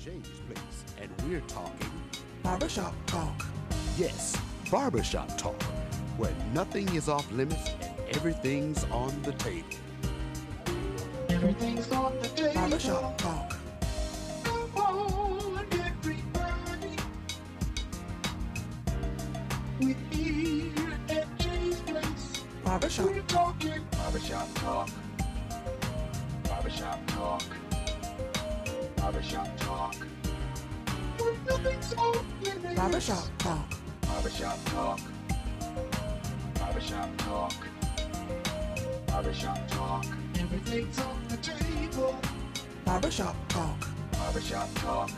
Jay's Place, and we're talking Barbershop Talk. yes, barbershop talk, where nothing is off limits and everything's on the table. Everything's on the table. Barbershop Talk. Come on, everybody. We're here at Jay's Place. Barbershop. We're talking barbershop talk. Barbershop talk. Barbershop talk. Where nothing's off limits. Barbershop Talk. Barbershop talk. Barbershop talk. Barbershop talk. Everything's on the table. Barbershop Talk. Barbershop talk.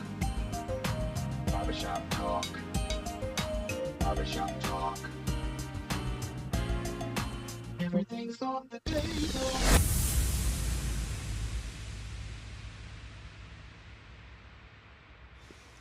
Barbershop talk. Barbershop talk. Everything's on the table.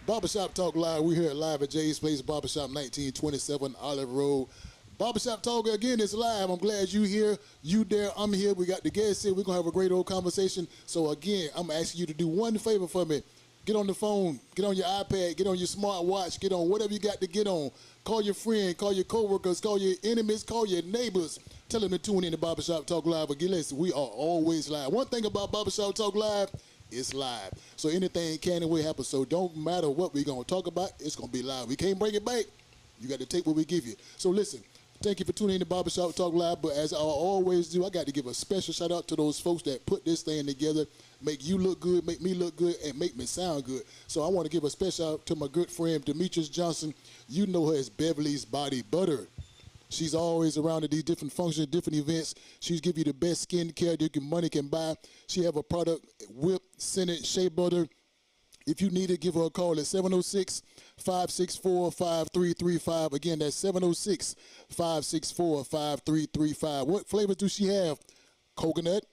Barbershop Talk Live. We're here live at Jay's Place, Barbershop 1927 Olive Road. Barbershop Talk again is live. I'm glad you here. You there. I'm here. We got the guests here. We're going to have a great old conversation. So again, I'm asking you to do one favor for me. Get on the phone. Get on your iPad. Get on your smartwatch. Get on whatever you got to get on. Call your friend. Call your coworkers. Call your enemies. Call your neighbors. Tell them to tune in to Barbershop Talk Live. Again, listen, we are always live. One thing about Barbershop Talk Live, it's live. So anything can and will happen. So don't matter what we're going to talk about, it's going to be live. We can't bring it back. You got to take what we give you. So listen, thank you for tuning in to Barbershop Talk Live. But as I always do, I got to give a special shout out to those folks that put this thing together, make you look good, make me look good, and make me sound good. So I want to give a special shout out to my good friend, Demetrius Johnson. You know her as Beverly's Body Butter. She's always around at these different functions, different events. She's give you the best skin care that money can buy. She have a product, Whip, Senate, Shea Butter. If you need it, give her a call at 706-564-5335. Again, that's 706-564-5335. What flavors do she have? Coconut,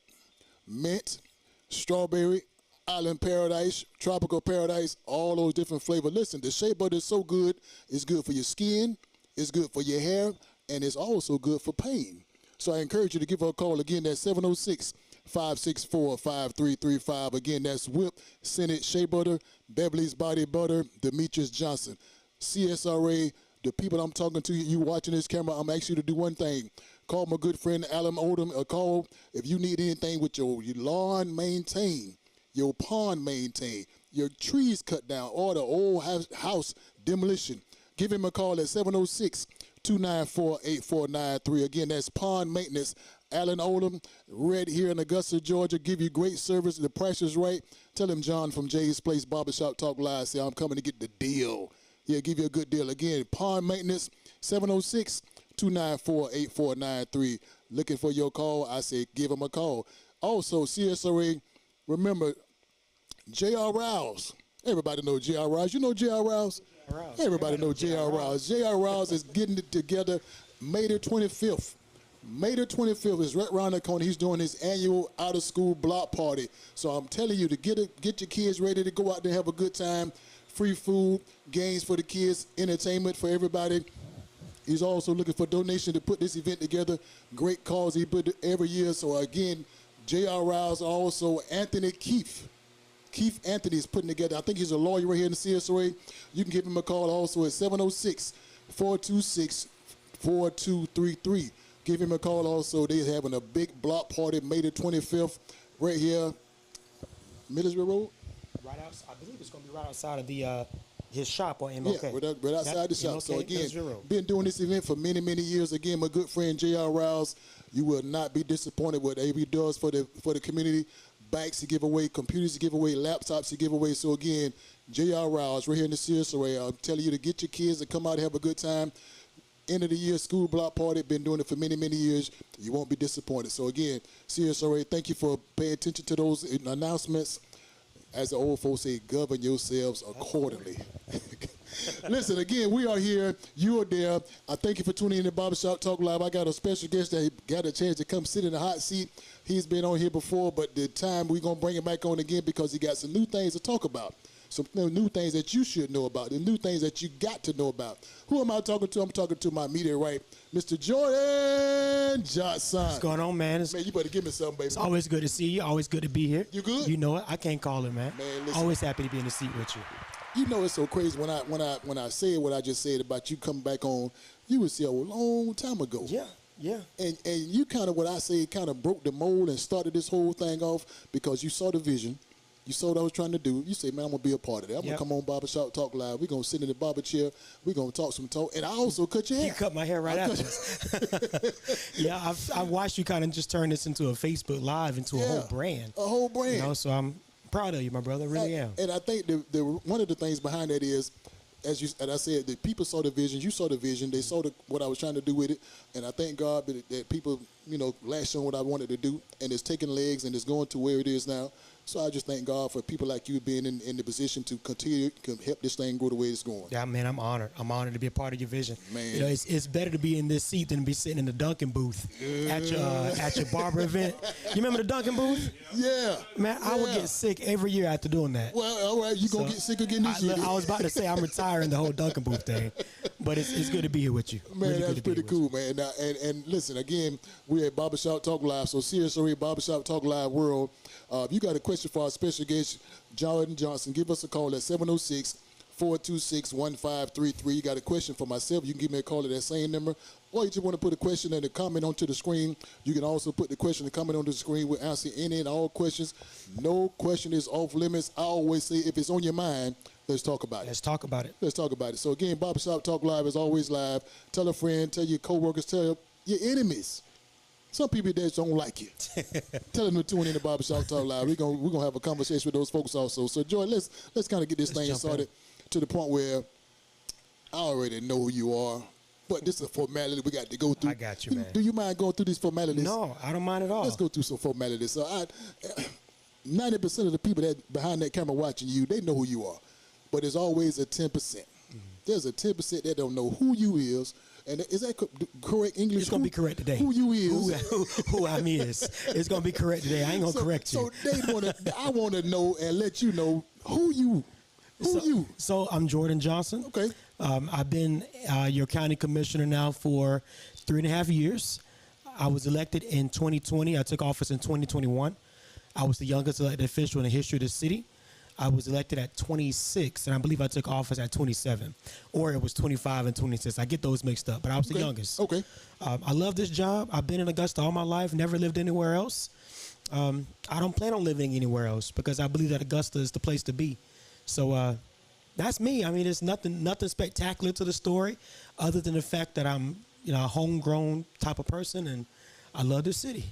mint, strawberry, island paradise, tropical paradise, all those different flavors. Listen, the Shea Butter is so good. It's good for your skin. It's good for your hair. And it's also good for pain. So I encourage you to give her a call. Again, that's 706-564-5335. Again, that's Whip, Senate, Shea Butter, Beverly's Body Butter, Demetrius Johnson. CSRA, the people I'm talking to, you watching this camera, I'm asking you to do one thing. Call my good friend Alan Odom, or call if you need anything with your lawn maintained, your pond maintained, your trees cut down, or the old house demolition. Give him a call at 706-294-8493. Again, that's Pond Maintenance. Alan Odom, right here in Augusta, Georgia. Give you great service. The price is right. Tell him John from Jay's Place Barbershop Talk Live. Say, I'm coming to get the deal. Yeah, give you a good deal. Again, Pond Maintenance, 706-294-8493. Looking for your call. I say, give him a call. Also, CSRA, remember, J.R. Rouse. Everybody know J.R. Rouse. You know J.R. Rouse? Everybody know J.R. Rouse. J.R. Rouse is getting it together May the 25th. May the 25th is right around the corner. He's doing his annual out-of-school block party. So I'm telling you to get your kids ready to go out there and have a good time. Free food, games for the kids, entertainment for everybody. He's also looking for donations to put this event together. Great cause he put it every year. So again, J.R. Rouse, also Anthony Keith Anthony is putting together. I think he's a lawyer right here in the CSRA. You can give him a call also at 706-426-4233. Give him a call also. They're having a big block party May the 25th right here, Millersville Road. Right outside, I believe it's going to be right outside of the his shop on MLK. Yeah, right outside the shop. MLK, so again, Millersville. Been doing this event for many, many years. Again, my good friend J.R. Rouse, you will not be disappointed what he does for the community. Bikes to give away, computers to give away, laptops to give away. So again, J.R. Rouse, right here in the CSRA, I'm telling you to get your kids to come out and have a good time. End of the year school block party, been doing it for many, many years. You won't be disappointed. So again, CSRA, thank you for paying attention to those announcements. As the old folks say, govern yourselves accordingly. Listen, again, we are here. You are there. I thank you for tuning in to Barbershop Talk Live. I got a special guest that got a chance to come sit in the hot seat. He's been on here before, but the time we're going to bring him back on again because he got some new things to talk about. some new things that you should know about, the new things that you got to know about. Who am I talking to? I'm talking to my media right, Mr. Jordan Johnson. What's going on, man? Man, you better give me something, baby. It's always good to see you. Always good to be here. You good? You know it. I can't call it, man. Man, listen. Always happy to be in the seat with you. You know it's so crazy when I said what I just said about you coming back on. You was here a long time ago. Yeah. And you kind of, what I say, kind of broke the mold and started this whole thing off because you saw the vision. You saw what I was trying to do. You say, man, I'm going to be a part of that. I'm going to come on Barbershop Talk Live. We're going to sit in the barber chair. We're going to talk some talk. And I also cut your hair. You cut my hair right after this. Yeah, I've watched you kind of just turn this into a Facebook Live, into a whole brand. A whole brand. You know, so I'm proud of you, my brother. I really am. And I think the one of the things behind that is, as I said, the people saw the vision. You saw the vision. They saw what I was trying to do with it. And I thank God that people, latched on what I wanted to do. And it's taking legs and it's going to where it is now. So I just thank God for people like you being in the position to continue to help this thing go the way it's going. Yeah, man, I'm honored. I'm honored to be a part of your vision. Man. You know, it's better to be in this seat than to be sitting in the Dunkin' booth at your barber event. You remember the Dunkin' booth? Yeah. Man, I would get sick every year after doing that. Well, all right, you're going to get sick again this year. I was about to say I'm retiring the whole Dunkin' booth thing, but it's good to be here with you. Man, really that's pretty cool, man. Now, and listen, again, we're at Barbershop Talk Live, so seriously, Barbershop Talk Live world. If you got a question for our special guest, Jordan Johnson, give us a call at 706-426-1533. You got a question for myself, you can give me a call at that same number. Or you just want to put a question and a comment onto the screen. You can also put the question and comment onto the screen. We'll answer any and all questions. No question is off limits. I always say, if it's on your mind, let's talk about it. Let's talk about it. Let's talk about it. So again, Barbershop Talk Live is always live. Tell a friend, tell your coworkers, tell your enemies. Some people that don't like you. Tell them to tune in to Barbershop Talk Live. We're gonna have a conversation with those folks also. So Joy, let's kind of get this thing started to the point where I already know who you are, but this is a formality we got to go through. I got you, man. Do you mind going through these formalities? No, I don't mind at all. Let's go through some formalities. So 90% of the people that behind that camera watching you, they know who you are, but there's always a 10%. Mm-hmm. There's a 10% that don't know who you is. And is that correct English? It's going to be correct today. Who you is. Who I is. It's going to be correct today. I ain't going to correct you. So I want to know and let you know who you. So I'm Jordan Johnson. Okay. I've been your county commissioner now for 3.5 years. I was elected in 2020. I took office in 2021. I was the youngest elected official in the history of the city. I was elected at 26, and I believe I took office at 27, or it was 25 and 26. I get those mixed up, but I was the youngest. Okay. I love this job. I've been in Augusta all my life, never lived anywhere else. I don't plan on living anywhere else because I believe that Augusta is the place to be. So that's me. I mean, there's nothing spectacular to the story other than the fact that I'm a homegrown type of person, and I love this city.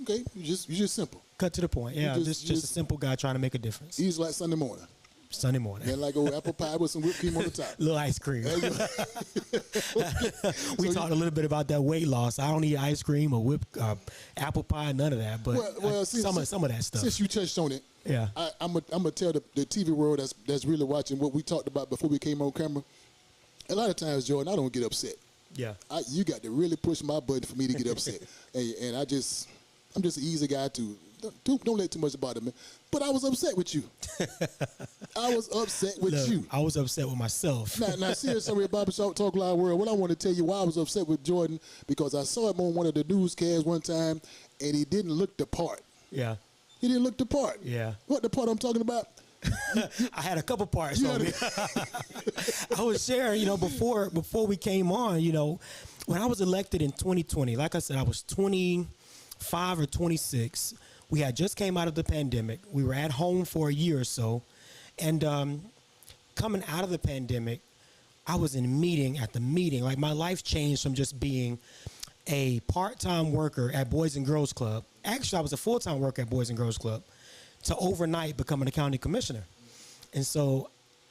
Okay, you're just simple. Cut to the point. Yeah, just a simple guy trying to make a difference. Easy like Sunday morning. Sunday morning. And like old apple pie with some whipped cream on the top. Little ice cream. We talked a little bit about that weight loss. I don't eat ice cream or whipped apple pie, none of that. But some of that stuff. Since you touched on it, yeah, I'm gonna tell the TV world that's really watching what we talked about before we came on camera. A lot of times, Jordan, I don't get upset. Yeah. You got to really push my button for me to get upset. and I'm just an easy guy too. Don't let too much about it, man. But I was upset with you. I was upset with you. I was upset with myself. Now, seriously, at Barbershop Talk Live World, what I want to tell you why I was upset with Jordan, because I saw him on one of the newscasts one time, and he didn't look the part. Yeah. He didn't look the part. Yeah. What the part I'm talking about? I had a couple parts on me. I was sharing, before we came on, when I was elected in 2020, like I said, I was 25 or 26. We had just came out of the pandemic. We were at home for a year or so. And coming out of the pandemic, I was in the meeting. Like, my life changed from just being a part-time worker at Boys and Girls Club. Actually, I was a full-time worker at Boys and Girls Club to overnight becoming a county commissioner. And so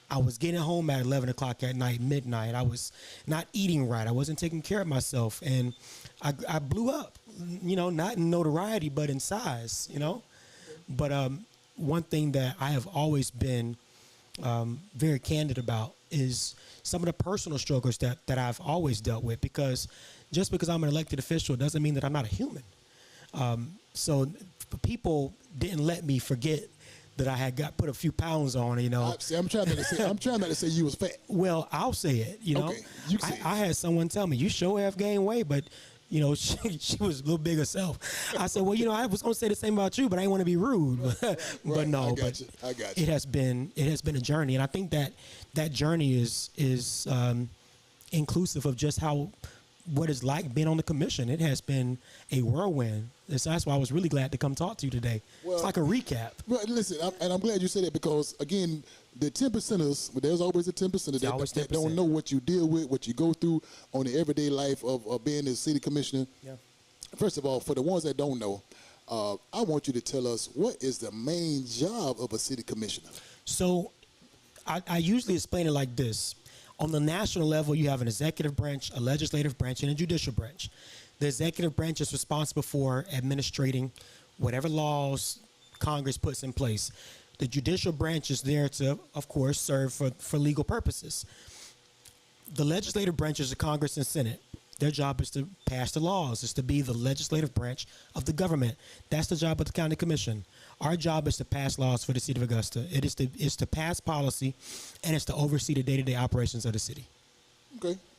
I was getting home at 11 o'clock at night, midnight. I was not eating right. I wasn't taking care of myself. And I blew up, not in notoriety, but in size, But one thing that I have always been very candid about is some of the personal struggles that I've always dealt with, because just because I'm an elected official doesn't mean that I'm not a human. So people didn't let me forget that I had put a few pounds on, you know. See, I'm trying not to say you was fat. Well, I'll say it, you know. Okay, you say it. I had someone tell me, you sure have gained weight, but you know, she was a little big herself. I said, well, you know, I was going to say the same about you, but I didn't want to be rude. But no, I got you. it has been a journey, and I think that journey is inclusive of just what it's like being on the commission. It has been a whirlwind. So that's why I was really glad to come talk to you today. Well, it's like a recap. Well, listen, I'm glad you said that because, again, the 10%ers, there's always a 10%er that don't know what you deal with, what you go through on the everyday life of being a city commissioner. Yeah. First of all, for the ones that don't know, I want you to tell us what is the main job of a city commissioner? So I usually explain it like this. On the national level, you have an executive branch, a legislative branch, and a judicial branch. The executive branch is responsible for administrating whatever laws Congress puts in place. The judicial branch is there to, of course, serve for legal purposes. The legislative branch is the Congress and Senate. Their job is to pass the laws, is to be the legislative branch of the government. That's the job of the county commission. Our job is to pass laws for the city of Augusta. It is to pass policy, and it's to oversee the day-to-day operations of the city.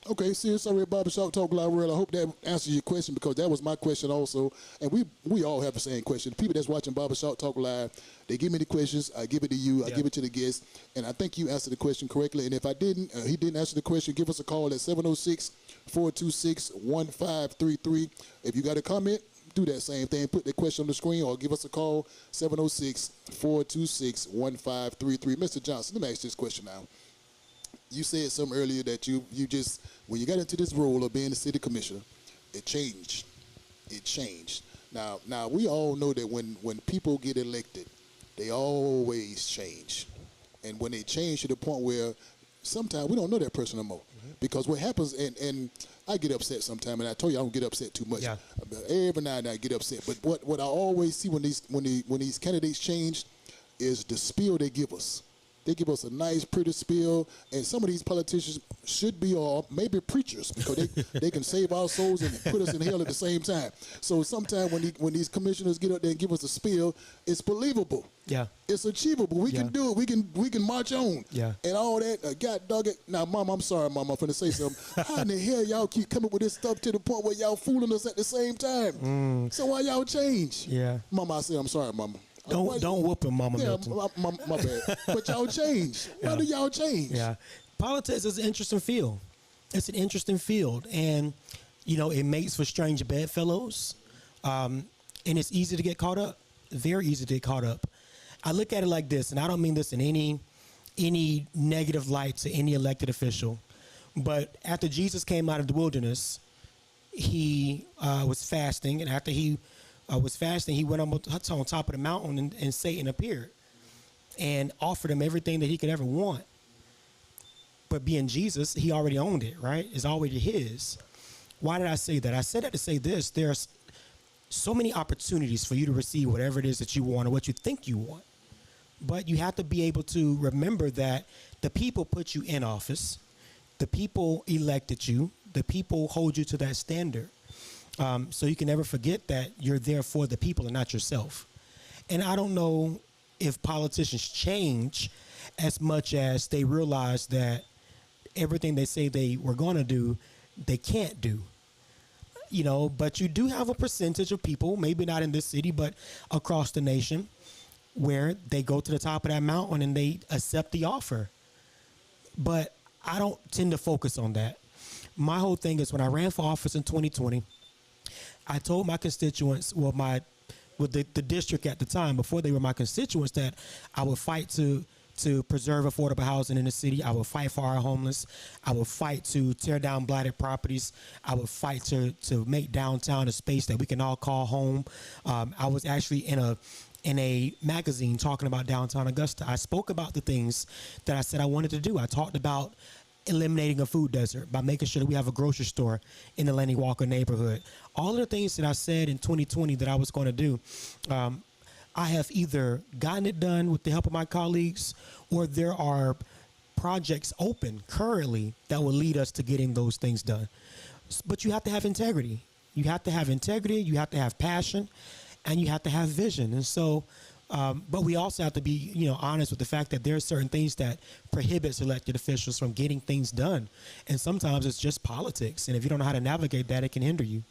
Okay. See, sorry, Barbershop Talk Live World. I hope that answers your question because that was my question also. And we all have the same question. The people that's watching Barbershop Talk Live, they give me the questions. I give it to you. I give it to the guest. And I think you answered the question correctly. And if I didn't, he didn't answer the question, give us a call at 706-426-1533. If you got a comment, do that same thing. Put the question on the screen or give us a call, 706-426-1533. Mr. Johnson, let me ask this question now. You said something earlier that you just, when you got into this role of being the city commissioner, it changed. It changed. Now we all know that when people get elected, they always change. And when they change to the point where sometimes we don't know that person no more. Mm-hmm. Because what happens, and I get upset sometimes, and I told you I don't get upset too much. Yeah. Every now and then I get upset. But what I always see when these candidates change is the spiel they give us. They give us a nice, pretty spiel, and some of these politicians should be or maybe preachers because they can save our souls and put us in hell at the same time. So sometimes when these commissioners get up there and give us a spiel, it's believable. Yeah, it's achievable. We can do it. We can march on. Yeah, and all that. God dog it. Now, Mom, I'm sorry, Mom. I'm finna say something. How in the hell y'all keep coming with this stuff to the point where y'all fooling us at the same time? So why y'all change? Yeah, Mama, I say I'm sorry, Mama. Don't whoop him, Mama Milton. My bad. But y'all change. Why do y'all change? Yeah. Politics is an interesting field. It's an interesting field. And, you know, it makes for strange bedfellows. And it's easy to get caught up. Very easy to get caught up. I look at it like this, and I don't mean this in any negative light to any elected official. But after Jesus came out of the wilderness, he was fasting. And after he was fasting, he went on top of the mountain and Satan appeared and offered him everything that he could ever want. But being Jesus, he already owned it, right? It's already his. Why did I say that? I said that to say this. There's so many opportunities for you to receive whatever it is that you want or what you think you want. But you have to be able to remember that the people put you in office. The people elected you. The people hold you to that standard. So you can never forget that you're there for the people and not yourself. And I don't know if politicians change as much as they realize that everything they say they were going to do, they can't do. You know, but you do have a percentage of people, maybe not in this city, but across the nation, where they go to the top of that mountain and they accept the offer. But I don't tend to focus on that. My whole thing is when I ran for office in 2020, I told my constituents, the district at the time, before they were my constituents, that I would fight to preserve affordable housing in the city. I would fight for our homeless. I would fight to tear down blighted properties. I would fight to make downtown a space that we can all call home. I was actually in a magazine talking about downtown Augusta. I spoke about the things that I said I wanted to do. I talked about eliminating a food desert by making sure that we have a grocery store in the Lenny Walker neighborhood. All of the things that I said in 2020 that I was going to do, I have either gotten it done with the help of my colleagues, or there are projects open currently that will lead us to getting those things done. But you have to have integrity. You have to have integrity. You have to have passion, and you have to have vision. And so But we also have to be, honest with the fact that there are certain things that prohibits elected officials from getting things done. And sometimes it's just politics. And if you don't know how to navigate that, it can hinder you.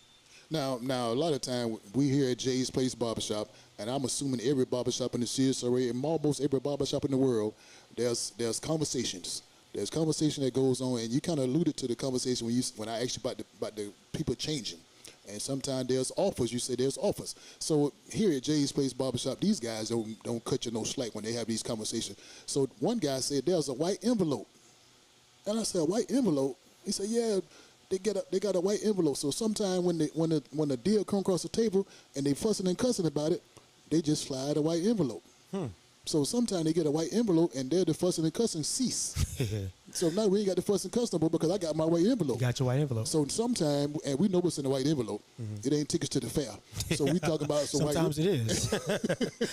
Now, a lot of time we here at Jay's Place Barbershop, and I'm assuming every barbershop in the CSRA and almost every barbershop in the world, there's conversations. There's conversation that goes on, and you kind of alluded to the conversation when I asked you about the people changing. And sometimes there's offers. You say there's offers. So here at Jay's Place Barbershop, these guys don't cut you no slack when they have these conversations. So one guy said there's a white envelope, and I said, a white envelope? He said, yeah. They got a white envelope. So sometimes when the deal come across the table and they fussing and cussing about it, they just slide a white envelope. So sometimes they get a white envelope and there the fussing and cussing cease. So now we ain't got the fussing and cussing no more because I got my white envelope. You got your white envelope. So sometimes, and we know what's in the white envelope, it ain't tickets to the fair. So we talking about sometimes it is.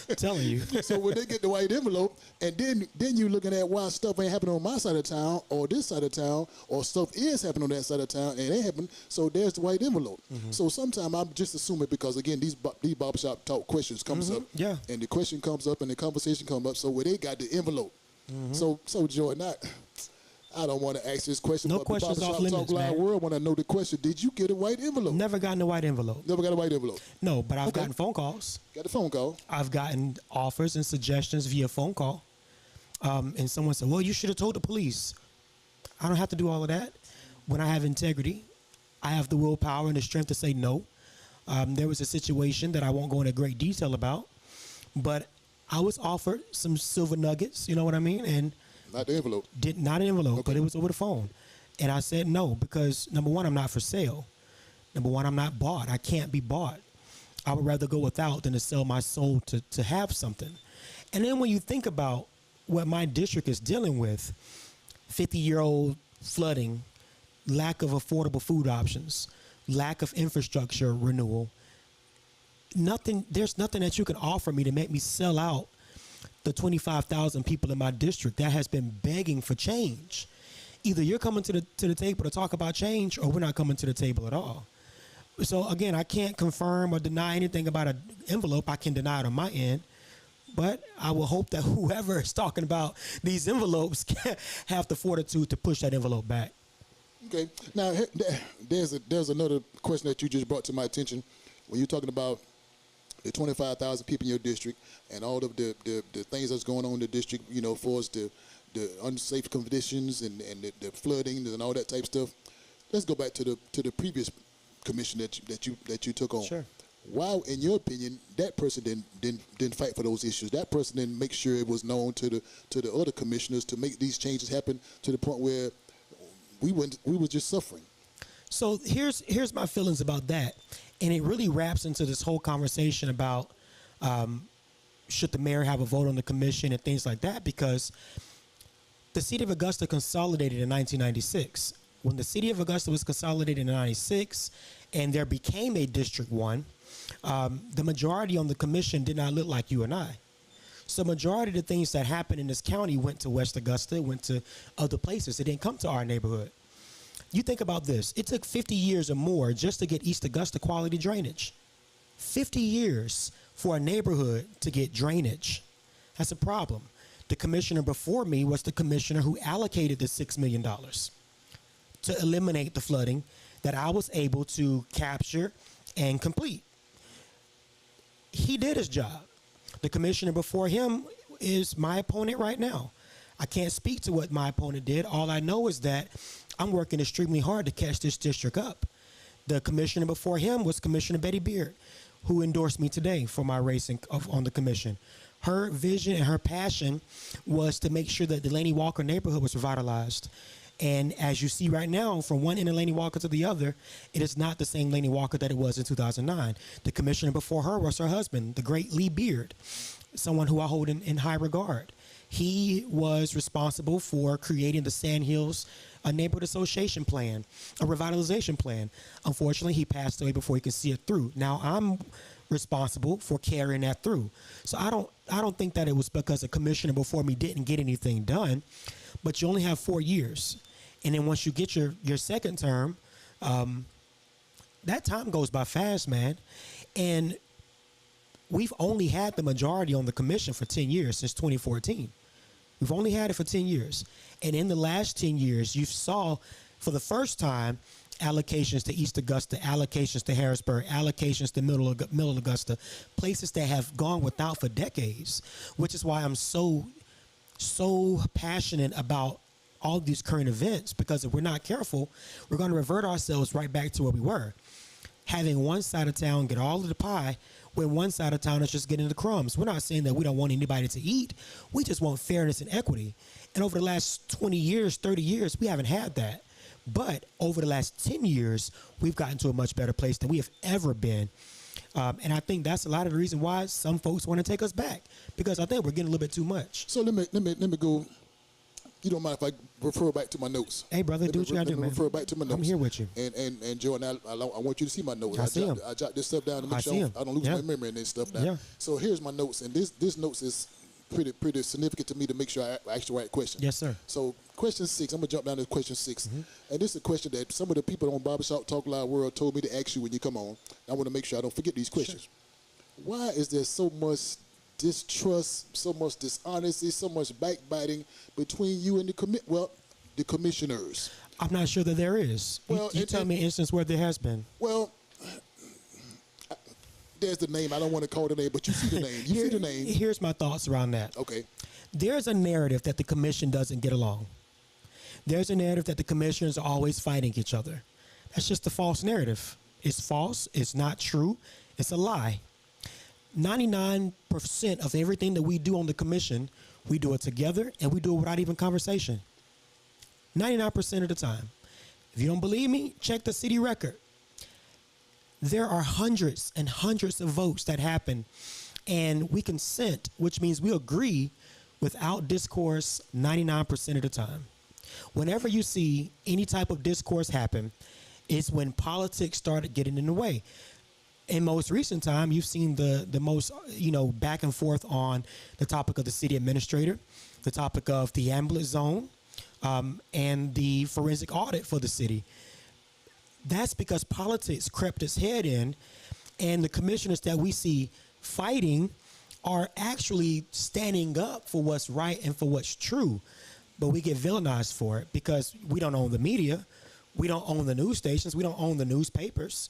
I'm telling you. So when they get the white envelope, and then you looking at why stuff ain't happening on my side of town or this side of town, or stuff is happening on that side of town and it ain't happening. So there's the white envelope. So sometimes I'm just assuming because again these barbershop talk questions comes up, and the question comes up and the conversation comes up. So where they got the envelope. So Jordan, I don't want to ask this question. No but questions off limits, Talk Live man. World want to know the question. Did you get a white envelope? Never gotten a white envelope. Never got a white envelope. No, but I've gotten phone calls. Got the phone call. I've gotten offers and suggestions via phone call. And someone said, well, you should have told the police. I don't have to do all of that. When I have integrity, I have the willpower and the strength to say no. There was a situation that I won't go into great detail about, but I was offered some silver nuggets, you know what I mean? And not the envelope. Not an envelope, but it was over the phone. And I said no because, number one, I'm not for sale. Number one, I'm not bought. I can't be bought. I would rather go without than to sell my soul to have something. And then when you think about what my district is dealing with, 50-year-old flooding, lack of affordable food options, lack of infrastructure renewal, there's nothing that you can offer me to make me sell out the 25,000 people in my district that has been begging for change. Either you're coming to the table to talk about change or we're not coming to the table at all. So again, I can't confirm or deny anything about an envelope. I can deny it on my end, but I will hope that whoever is talking about these envelopes can have the fortitude to push that envelope back. Okay. Now, there's another question that you just brought to my attention when you're talking about the 25,000 people in your district and all of the things that's going on in the district, for us the unsafe conditions and the flooding and all that type of stuff. Let's go back to the previous commission that you took on. Sure. Why, in your opinion, that person didn't fight for those issues? That person didn't make sure it was known to the other commissioners to make these changes happen to the point where we were just suffering. So here's my feelings about that. And it really wraps into this whole conversation about should the mayor have a vote on the commission and things like that, because the city of Augusta consolidated in 1996. When the city of Augusta was consolidated in 96 and there became a District 1, the majority on the commission did not look like you and I. So majority of the things that happened in this county went to West Augusta, went to other places. It didn't come to our neighborhood. You think about this. It took 50 years or more just to get East Augusta quality drainage. 50 years for a neighborhood to get drainage. That's a problem. The commissioner before me was the commissioner who allocated the $6 million to eliminate the flooding that I was able to capture and complete. He did his job. The commissioner before him is my opponent right now. I can't speak to what my opponent did. All I know is that I'm working extremely hard to catch this district up. The commissioner before him was Commissioner Betty Beard, who endorsed me today for my race on the commission. Her vision and her passion was to make sure that the Laney Walker neighborhood was revitalized. And as you see right now, from one end of Laney Walker to the other, it is not the same Laney Walker that it was in 2009. The commissioner before her was her husband, the great Lee Beard, someone who I hold in high regard. He was responsible for creating the Sand Hills neighborhood association plan, a revitalization plan. Unfortunately, he passed away before he could see it through. Now I'm responsible for carrying that through. So I don't think that it was because a commissioner before me didn't get anything done, but you only have 4 years. And then once you get your second term, that time goes by fast, man. And we've only had the majority on the commission for 10 years since 2014. We've only had it for 10 years. And in the last 10 years, you saw for the first time allocations to East Augusta, allocations to Harrisburg, allocations to Middle Augusta, places that have gone without for decades, which is why I'm so passionate about all these current events, because if we're not careful, we're going to revert ourselves right back to where we were. Having one side of town get all of the pie when one side of town is just getting the crumbs. We're not saying that we don't want anybody to eat. We just want fairness and equity. And over the last 20 years, 30 years, we haven't had that. But over the last 10 years, we've gotten to a much better place than we have ever been. And I think that's a lot of the reason why some folks want to take us back, because I think we're getting a little bit too much. So let me go. You don't mind if I refer back to my notes? Hey, brother, do what you got to do, man. Refer back to my notes. I'm here with you. And Jordan, I want you to see my notes. I see them. I jot this stuff down to make I sure I don't lose my memory and this stuff down. Yeah. So here's my notes, and this notes is pretty significant to me to make sure I ask the right question. Yes, sir. So question 6, I'm gonna jump down to question 6, and this is a question that some of the people on Barbershop Talk Live World told me to ask you when you come on. I want to make sure I don't forget these questions. Sure. Why is there so much distrust, so much dishonesty, so much backbiting between you and the commissioners? I'm not sure that there is. Well, you tell me an instance where there has been. Well, there's the name. I don't want to call the name, but you see the name. You see the name. Here's my thoughts around that. Okay. There's a narrative that the commission doesn't get along. There's a narrative that the commissioners are always fighting each other. That's just a false narrative. It's false. It's not true. It's a lie. 99% of everything that we do on the commission, we do it together, and we do it without even conversation. 99% of the time. If you don't believe me, check the city record. There are hundreds and hundreds of votes that happen, and we consent, which means we agree without discourse 99% of the time. Whenever you see any type of discourse happen, it's when politics started getting in the way. In most recent time, you've seen the most, back and forth on the topic of the city administrator, the topic of the ambulance zone, and the forensic audit for the city. That's because politics crept its head in, and the commissioners that we see fighting are actually standing up for what's right and for what's true. But we get villainized for it because we don't own the media. We don't own the news stations. We don't own the newspapers.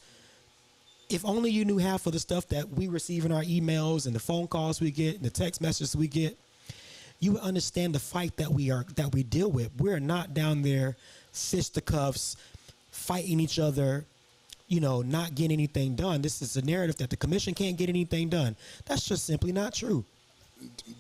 If only you knew half of the stuff that we receive in our emails and the phone calls we get and the text messages we get, you would understand the fight that we deal with. We're not down there fisticuffs, fighting each other, not getting anything done. This is a narrative that the commission can't get anything done. That's just simply not true.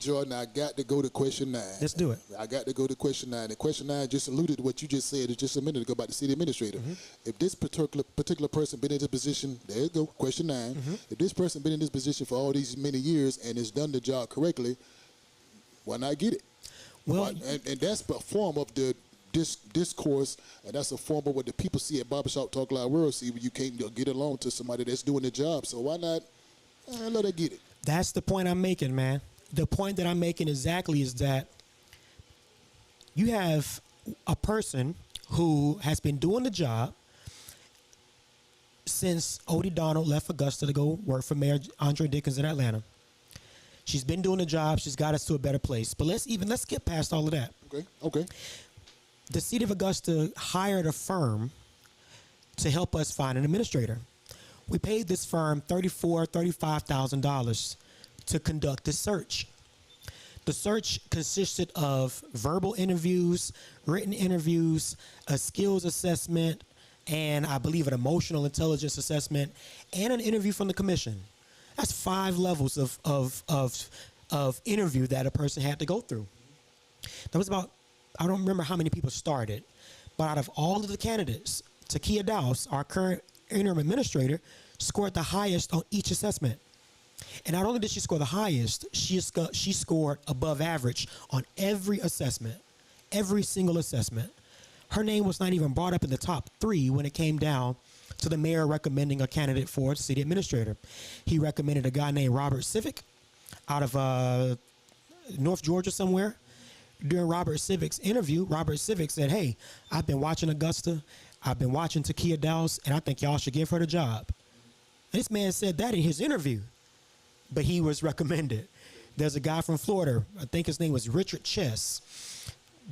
Jordan, I got to go to question 9. Let's do it. I got to go to question 9. And question 9 just alluded to what you just said just a minute ago about the city administrator. If this particular person been in this position, there you go, question 9. If this person been in this position for all these many years and has done the job correctly, why not get it? Well, and that's a form of the discourse, and that's a form of what the people see at Barbershop Talk Live World see when you can't get along to somebody that's doing the job. So why not let her get it? That's the point I'm making, man. The point that I'm making exactly is that you have a person who has been doing the job since Odie Donald left Augusta to go work for Mayor Andre Dickens in Atlanta. She's been doing the job. She's got us to a better place. But let's skip past all of that. Okay. The city of Augusta hired a firm to help us find an administrator. We paid this firm $35,000 to conduct this search. The search consisted of verbal interviews, written interviews, a skills assessment, and I believe an emotional intelligence assessment, and an interview from the commission. That's 5 levels of interview that a person had to go through. That was about, I don't remember how many people started, but out of all of the candidates, Takia Dowse, our current interim administrator, scored the highest on each assessment. And not only did she score the highest, she scored above average on every assessment, every single assessment. Her name was not even brought up in the top 3 when it came down to the mayor recommending a candidate for city administrator. He recommended a guy named Robert Civic out of North Georgia somewhere. During Robert Civic's interview, Robert Civic said, "Hey, I've been watching Augusta. I've been watching Takia Dowse, and I think y'all should give her the job." And this man said that in his interview. but he was recommended. There's a guy from Florida, I think his name was Richard Chess.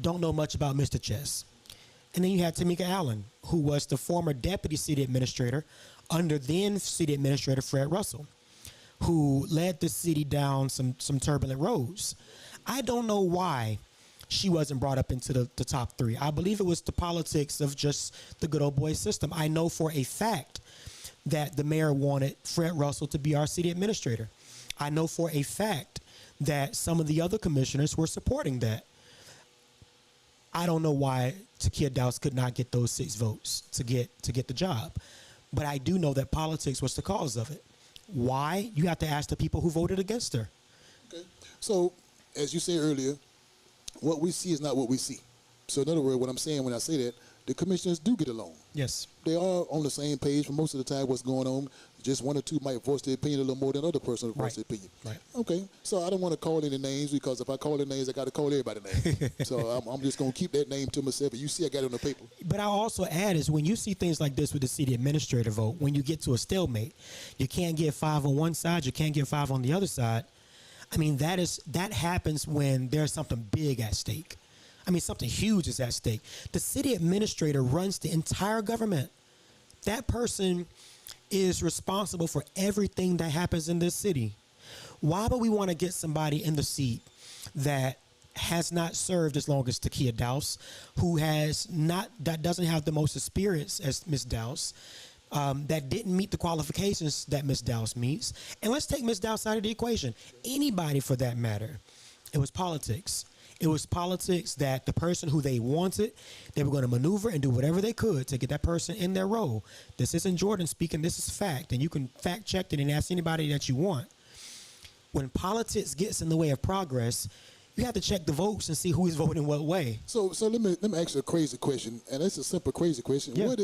Don't know much about Mr. Chess. And then you had Tamika Allen, who was the former deputy city administrator under then city administrator Fred Russell, who led the city down some turbulent roads. I don't know why she wasn't brought up into the top three. I believe it was the politics of just the good old boy system. I know for a fact that the mayor wanted Fred Russell to be our city administrator. I know for a fact that some of the other commissioners were supporting that. I don't know why Takia Dowse could not get those 6 votes to get the job. But I do know that politics was the cause of it. Why? You have to ask the people who voted against her. Okay. So, as you said earlier, what we see is not what we see. So, in other words, what I'm saying when I say that, the commissioners do get along. Yes. They are on the same page for most of the time what's going on. Just one or two might voice their opinion a little more than other person will voice their opinion. Right. Okay. So I don't want to call any names because if I call the names, I got to call everybody name. So I'm just going to keep that name to myself. And you see I got it on the paper. But I'll also add is when you see things like this with the city administrator vote, when you get to a stalemate, you can't get 5 on one side, you can't get 5 on the other side. I mean, that happens when there's something big at stake. I mean, something huge is at stake. The city administrator runs the entire government. That person is responsible for everything that happens in this city. Why would we want to get somebody in the seat that has not served as long as Takia Dowse, that doesn't have the most experience as Ms. Dowse, that didn't meet the qualifications that Ms. Dowse meets? And let's take Ms. Dowse out of the equation. Anybody for that matter. It was politics. It was politics that the person who they wanted, they were going to maneuver and do whatever they could to get that person in their role. This isn't Jordan speaking. This is fact. And you can fact check it and ask anybody that you want. When politics gets in the way of progress, you have to check the votes and see who is voting what way. So let me ask you a crazy question, and it's a simple crazy question. Yeah.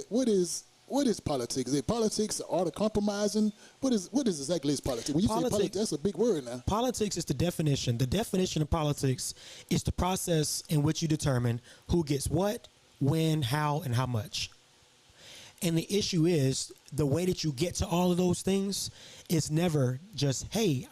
What is politics? Is it politics, the art of compromising? What is exactly is politics? When you say politics, that's a big word now. Politics is the definition. The definition of politics is the process in which you determine who gets what, when, how, and how much. And the issue is the way that you get to all of those things is never just, hey,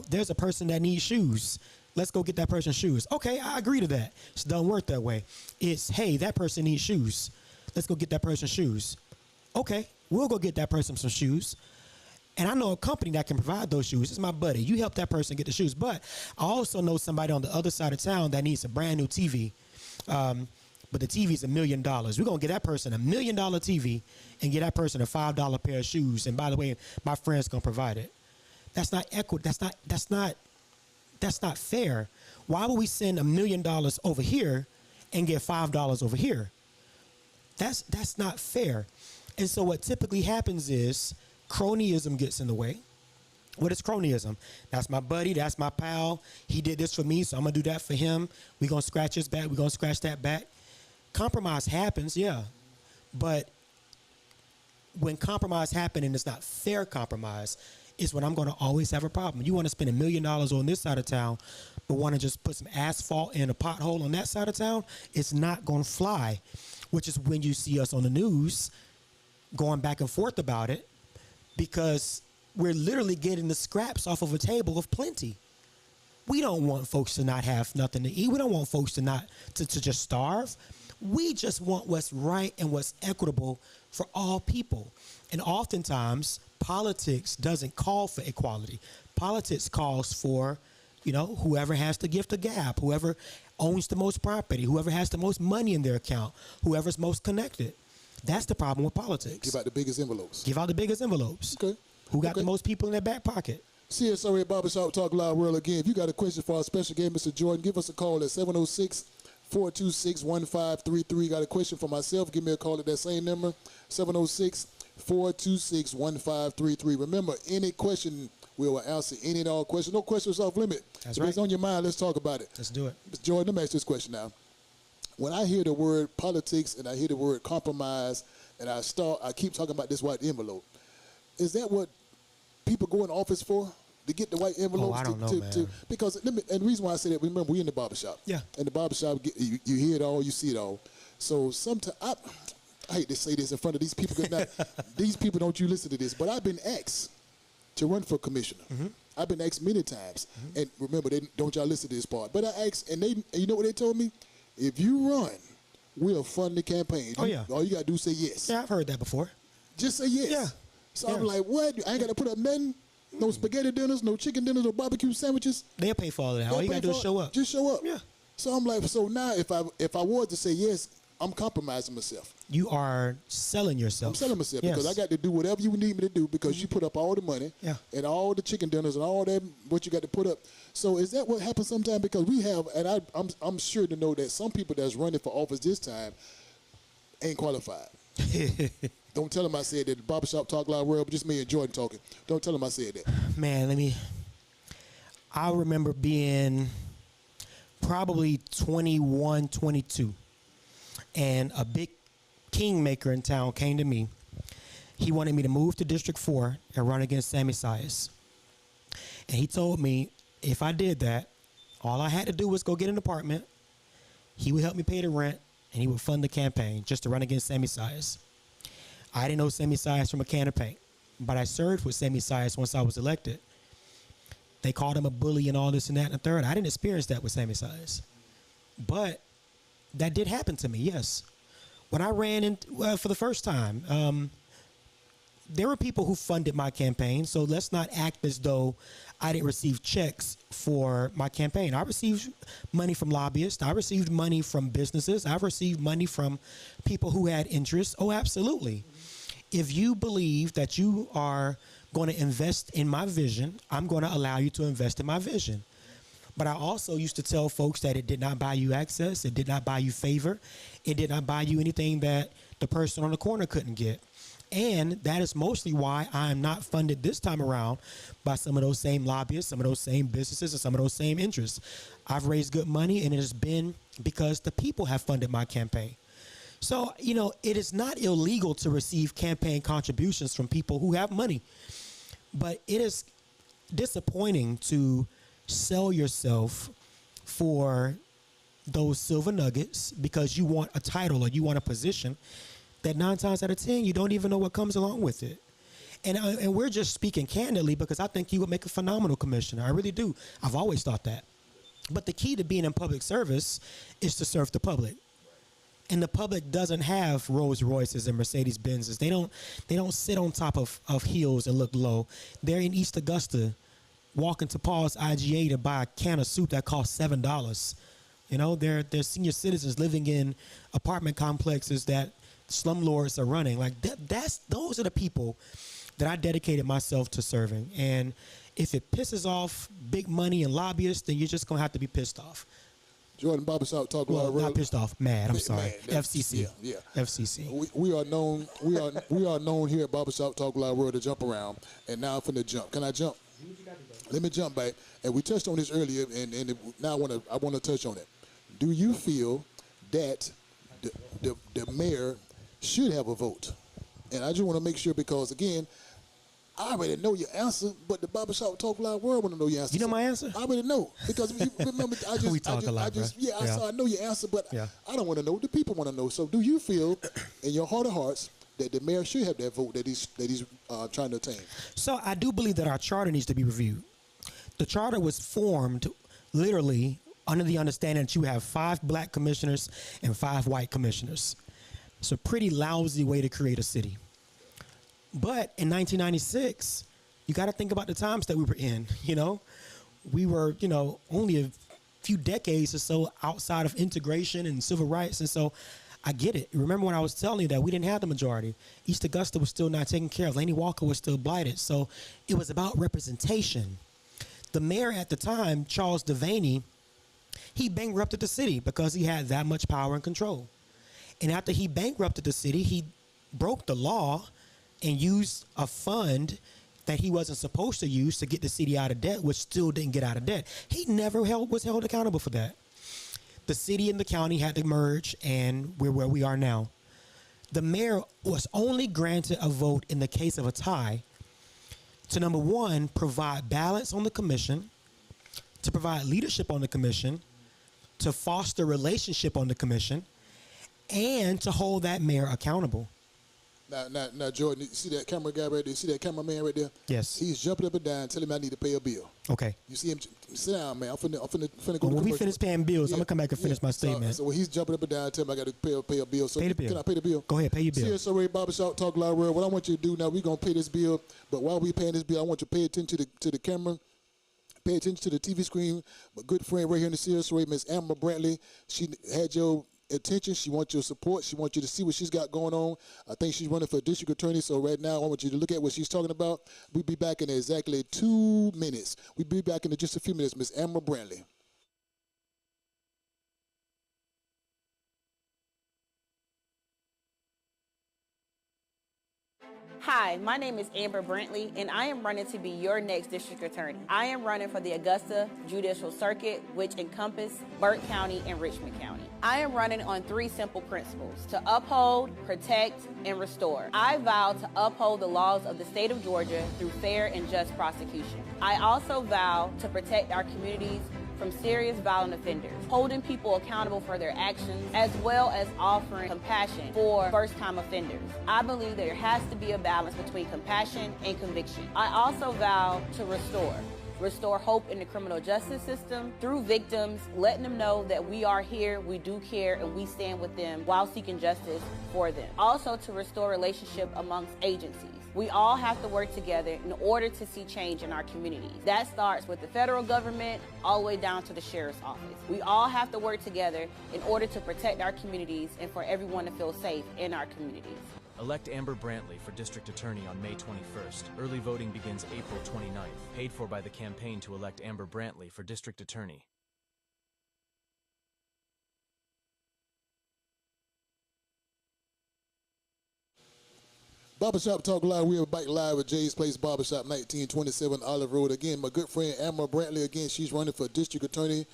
there's a person that needs shoes. Let's go get that person's shoes. Okay, I agree to that. It doesn't work that way. It's, hey, that person needs shoes. Let's go get that person shoes. Okay, we'll go get that person some shoes. And I know a company that can provide those shoes. It's my buddy. You help that person get the shoes. But I also know somebody on the other side of town that needs a brand new TV. But the TV is $1 million. We're going to get that person a $1 million TV and get that person a $5 pair of shoes. And by the way, my friend's going to provide it. That's not equity. That's not fair. Why would we send $1 million over here and get $5 over here? That's not fair. And so what typically happens is cronyism gets in the way. What is cronyism? That's my buddy. That's my pal. He did this for me, so I'm going to do that for him. We're going to scratch his back. We're going to scratch that back. Compromise happens, yeah. But when compromise happens and it's not fair compromise, is when I'm going to always have a problem. You want to spend $1 million on this side of town, but want to just put some asphalt in a pothole on that side of town, it's not going to fly, which is when you see us on the news going back and forth about it, because we're literally getting the scraps off of a table of plenty. We don't want folks to not have nothing to eat. We don't want folks to just starve. We just want what's right and what's equitable for all people. And oftentimes, politics doesn't call for equality. Politics calls for, whoever has the gift of gab, whoever owns the most property, whoever has the most money in their account, whoever's most connected. That's the problem with politics. Give out the biggest envelopes. Give out the biggest envelopes. Okay. Who got the most people in their back pocket? CSRA Barbershop Talk Live World again. If you got a question for our special guest, Mr. Jordan, give us a call at 706-426-1533. Got a question for myself, give me a call at that same number, 706-426-1533. Remember, any question, we will answer any and all questions. No questions off limit. That's if right. it's on your mind, let's talk about it. Let's do it. Mr. Jordan, let me ask this question now. When I hear the word politics and I hear the word compromise, and I keep talking about this white envelope, is that what people go in office for? To get the white envelopes? I don't know, man. Because, and the reason why I say that, remember, we're in the barbershop. Yeah. In the barbershop, you hear it all, you see it all. So sometimes, I hate to say this in front of these people, because these people don't you listen to this, but I've been asked to run for commissioner. I've been asked many times, and remember, don't y'all listen to this part. But I asked, and you know what they told me? If you run, we'll fund the campaign. Oh, yeah. All you gotta do is say yes. Yeah, I've heard that before. Just say yes. Yeah. So I'm like, what? I ain't gotta put up nothing. No spaghetti dinners, no chicken dinners, no barbecue sandwiches. They'll pay for all of that. All you gotta do is show up. Just show up. Yeah. So I'm like, so now if I was to say yes, I'm compromising myself. You are selling yourself. I'm selling myself Yes. because I got to do whatever you need me to do because you put up all the money Yeah. and all the chicken dinners and all that what you got to put up. So is that what happens sometimes? Because we have, and I'm sure to know that some people that's running for office this time ain't qualified. Don't tell them I said that. The Barbershop Talk Live World, just me and Jordan talking. Don't tell them I said that. Man, I remember being probably 21, 22, and a big kingmaker in town came to me. He wanted me to move to District 4 and run against Sammy Sias. And he told me if I did that, all I had to do was go get an apartment. He would help me pay the rent, and he would fund the campaign just to run against Sammy Sias. I didn't know Sammy Sias from a can of paint, but I served with Sammy Sias once I was elected. They called him a bully and all this and that and the third. I didn't experience that with Sammy Sias. But that did happen to me, yes. When I ran in for the first time, there were people who funded my campaign, so let's not act as though I didn't receive checks for my campaign. I received money from lobbyists. I received money from businesses. I've received money from people who had interests. Oh, absolutely. If you believe that you are going to invest in my vision, I'm going to allow you to invest in my vision. But I also used to tell folks that it did not buy you access. It did not buy you favor. It did not buy you anything that the person on the corner couldn't get. And that is mostly why I'm not funded this time around by some of those same lobbyists, some of those same businesses, and some of those same interests. I've raised good money, and it has been because the people have funded my campaign. So, it is not illegal to receive campaign contributions from people who have money. But it is disappointing to sell yourself for those silver nuggets because you want a title or you want a position that 9 times out of 10, you don't even know what comes along with it. And we're just speaking candidly because I think you would make a phenomenal commissioner. I really do. I've always thought that. But the key to being in public service is to serve the public. And the public doesn't have Rolls Royces and Mercedes Benzes. They don't sit on top of hills and look low. They're in East Augusta walking to Paul's IGA to buy a can of soup that costs $7. They're senior citizens living in apartment complexes that slumlords are running. Like those are the people that I dedicated myself to serving. And if it pisses off big money and lobbyists, then you're just gonna have to be pissed off. Jordan Barbershop Talk Live. Not pissed off, mad. I'm sorry. Mad. FCC. Yeah. FCC. We are known. We are known here at Barbershop Talk Live World to jump around. And now I'm finna jump. Can I jump? Let me jump back. And we touched on this earlier, and now I want to touch on it. Do you feel that the mayor should have a vote? And I just want to make sure because again, I already know your answer, but the Barbershop Talk Live World want to know your answer. You know my answer? I already know because you remember I just we talk a lot, I know your answer, but Yeah. I don't want to know. The people want to know. So do you feel, in your heart of hearts, that the mayor should have that vote that he's trying to attain? So I do believe that our charter needs to be reviewed. The charter was formed literally under the understanding that you have 5 black commissioners and 5 white commissioners. It's a pretty lousy way to create a city. But in 1996, you got to think about the times that we were in. We were, only a few decades or so outside of integration and civil rights. And so I get it. Remember when I was telling you that we didn't have the majority. East Augusta was still not taken care of. Laney Walker was still blighted. So it was about representation. The mayor at the time, Charles Devaney, he bankrupted the city because he had that much power and control. And after he bankrupted the city, he broke the law and used a fund that he wasn't supposed to use to get the city out of debt, which still didn't get out of debt. He never was held accountable for that. The city and the county had to merge, and we're where we are now. The mayor was only granted a vote in the case of a tie to, number one, provide balance on the commission, to provide leadership on the commission, to foster relationship on the commission, and to hold that mayor accountable. Now, Jordan, you see that camera guy right there? You see that cameraman right there? Yes. He's jumping up and down, telling me I need to pay a bill. Okay. You see him? Sit down, man. I'm finna go Well, to when we commercial. finish paying bills, I'm gonna come back and finish my statement. So when he's jumping up and down, telling me I got to pay a bill. So Pay the bill. Can I pay the bill? Go ahead, pay your bill. CSRA Barbershop Talk Live World. What I want you to do now, we're gonna pay this bill. But while we paying this bill, I want you to pay attention to the camera. Pay attention to the TV screen. My good friend right here in the CSRA, Miss Amber Brantley. She had your attention. She wants your support. She wants you to see what she's got going on. I think she's running for district attorney. So right now, I want you to look at what she's talking about. We'll be back in exactly 2 minutes. We'll be back in just a few minutes. Miss Amber Brantley. Hi, my name is Amber Brantley, and I am running to be your next district attorney. I am running for the Augusta Judicial Circuit, which encompasses Burke County and Richmond County. I am running on 3 simple principles: to uphold, protect, and restore. I vow to uphold the laws of the state of Georgia through fair and just prosecution. I also vow to protect our communities from serious violent offenders, holding people accountable for their actions, as well as offering compassion for first-time offenders. I believe there has to be a balance between compassion and conviction. I also vow to restore hope in the criminal justice system through victims, letting them know that we are here, we do care, and we stand with them while seeking justice for them. Also to restore relationship amongst agencies. We all have to work together in order to see change in our communities. That starts with the federal government all the way down to the sheriff's office. We all have to work together in order to protect our communities and for everyone to feel safe in our communities. Elect Amber Brantley for District Attorney on May 21st. Early voting begins April 29th. Paid for by the campaign to elect Amber Brantley for District Attorney. Barbershop Talk Live. We are back live at Jay's Place Barbershop, 1927 Olive Road. Again, my good friend Amber Brantley. Again, she's running for district attorney,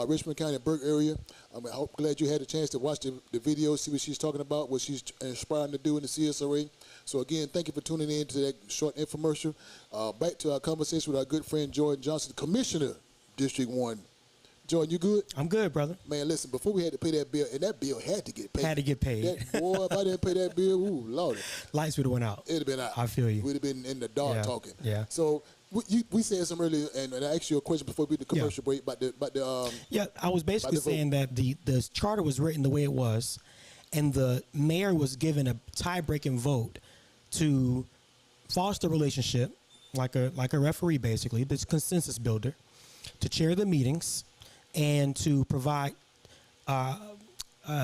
Richmond County, Burke area. I'm glad you had a chance to watch the video, see what she's talking about, what she's inspiring to do in the CSRA. So again, thank you for tuning in to that short infomercial. Back to our conversation with our good friend Jordan Johnson, Commissioner, District 1. Jordan, you good? I'm good, brother. Man, listen, before we had to pay that bill, and that bill had to get paid. Had to get paid. That, boy, if I didn't pay that bill, ooh, Lord. Lights would have went out. It'd have been out. I feel you. We'd have been in the dark talking. Yeah. So we said some earlier, and I asked you a question before we did the commercial break about the yeah, I was basically saying that the charter was written the way it was, and the mayor was given a tie-breaking vote to foster a relationship, like a referee, basically, this consensus builder, to chair the meetings, and to provide,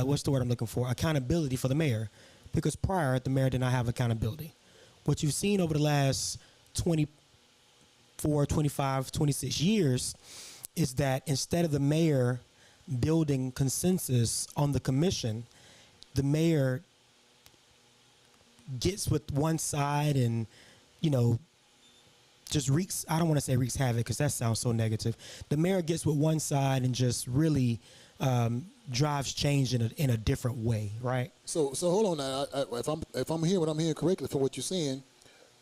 what's the word I'm looking for, accountability for the mayor. Because prior, the mayor did not have accountability. What you've seen over the last 24, 25, 26 years is that instead of the mayor building consensus on the commission, the mayor gets with one side and, just wreaks, I don't want to say wreaks havoc because that sounds so negative. The mayor gets with one side and just really drives change in a different way, right? So hold on now. If I'm hearing what I'm hearing correctly from what you're saying,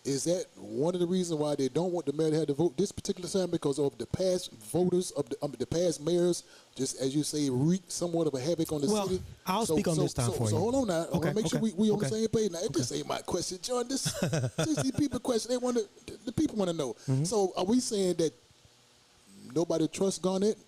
is that one of the reasons why they don't want the mayor to have to vote this particular time because of the past voters of the past mayors, just as you say, wreak somewhat of a havoc on the city? I'll speak on this time for you. So hold on now. I want to make sure we on the same page. Now, Okay. this ain't my question, John. This these people question. The people want to know. So are we saying that nobody trusts Garnett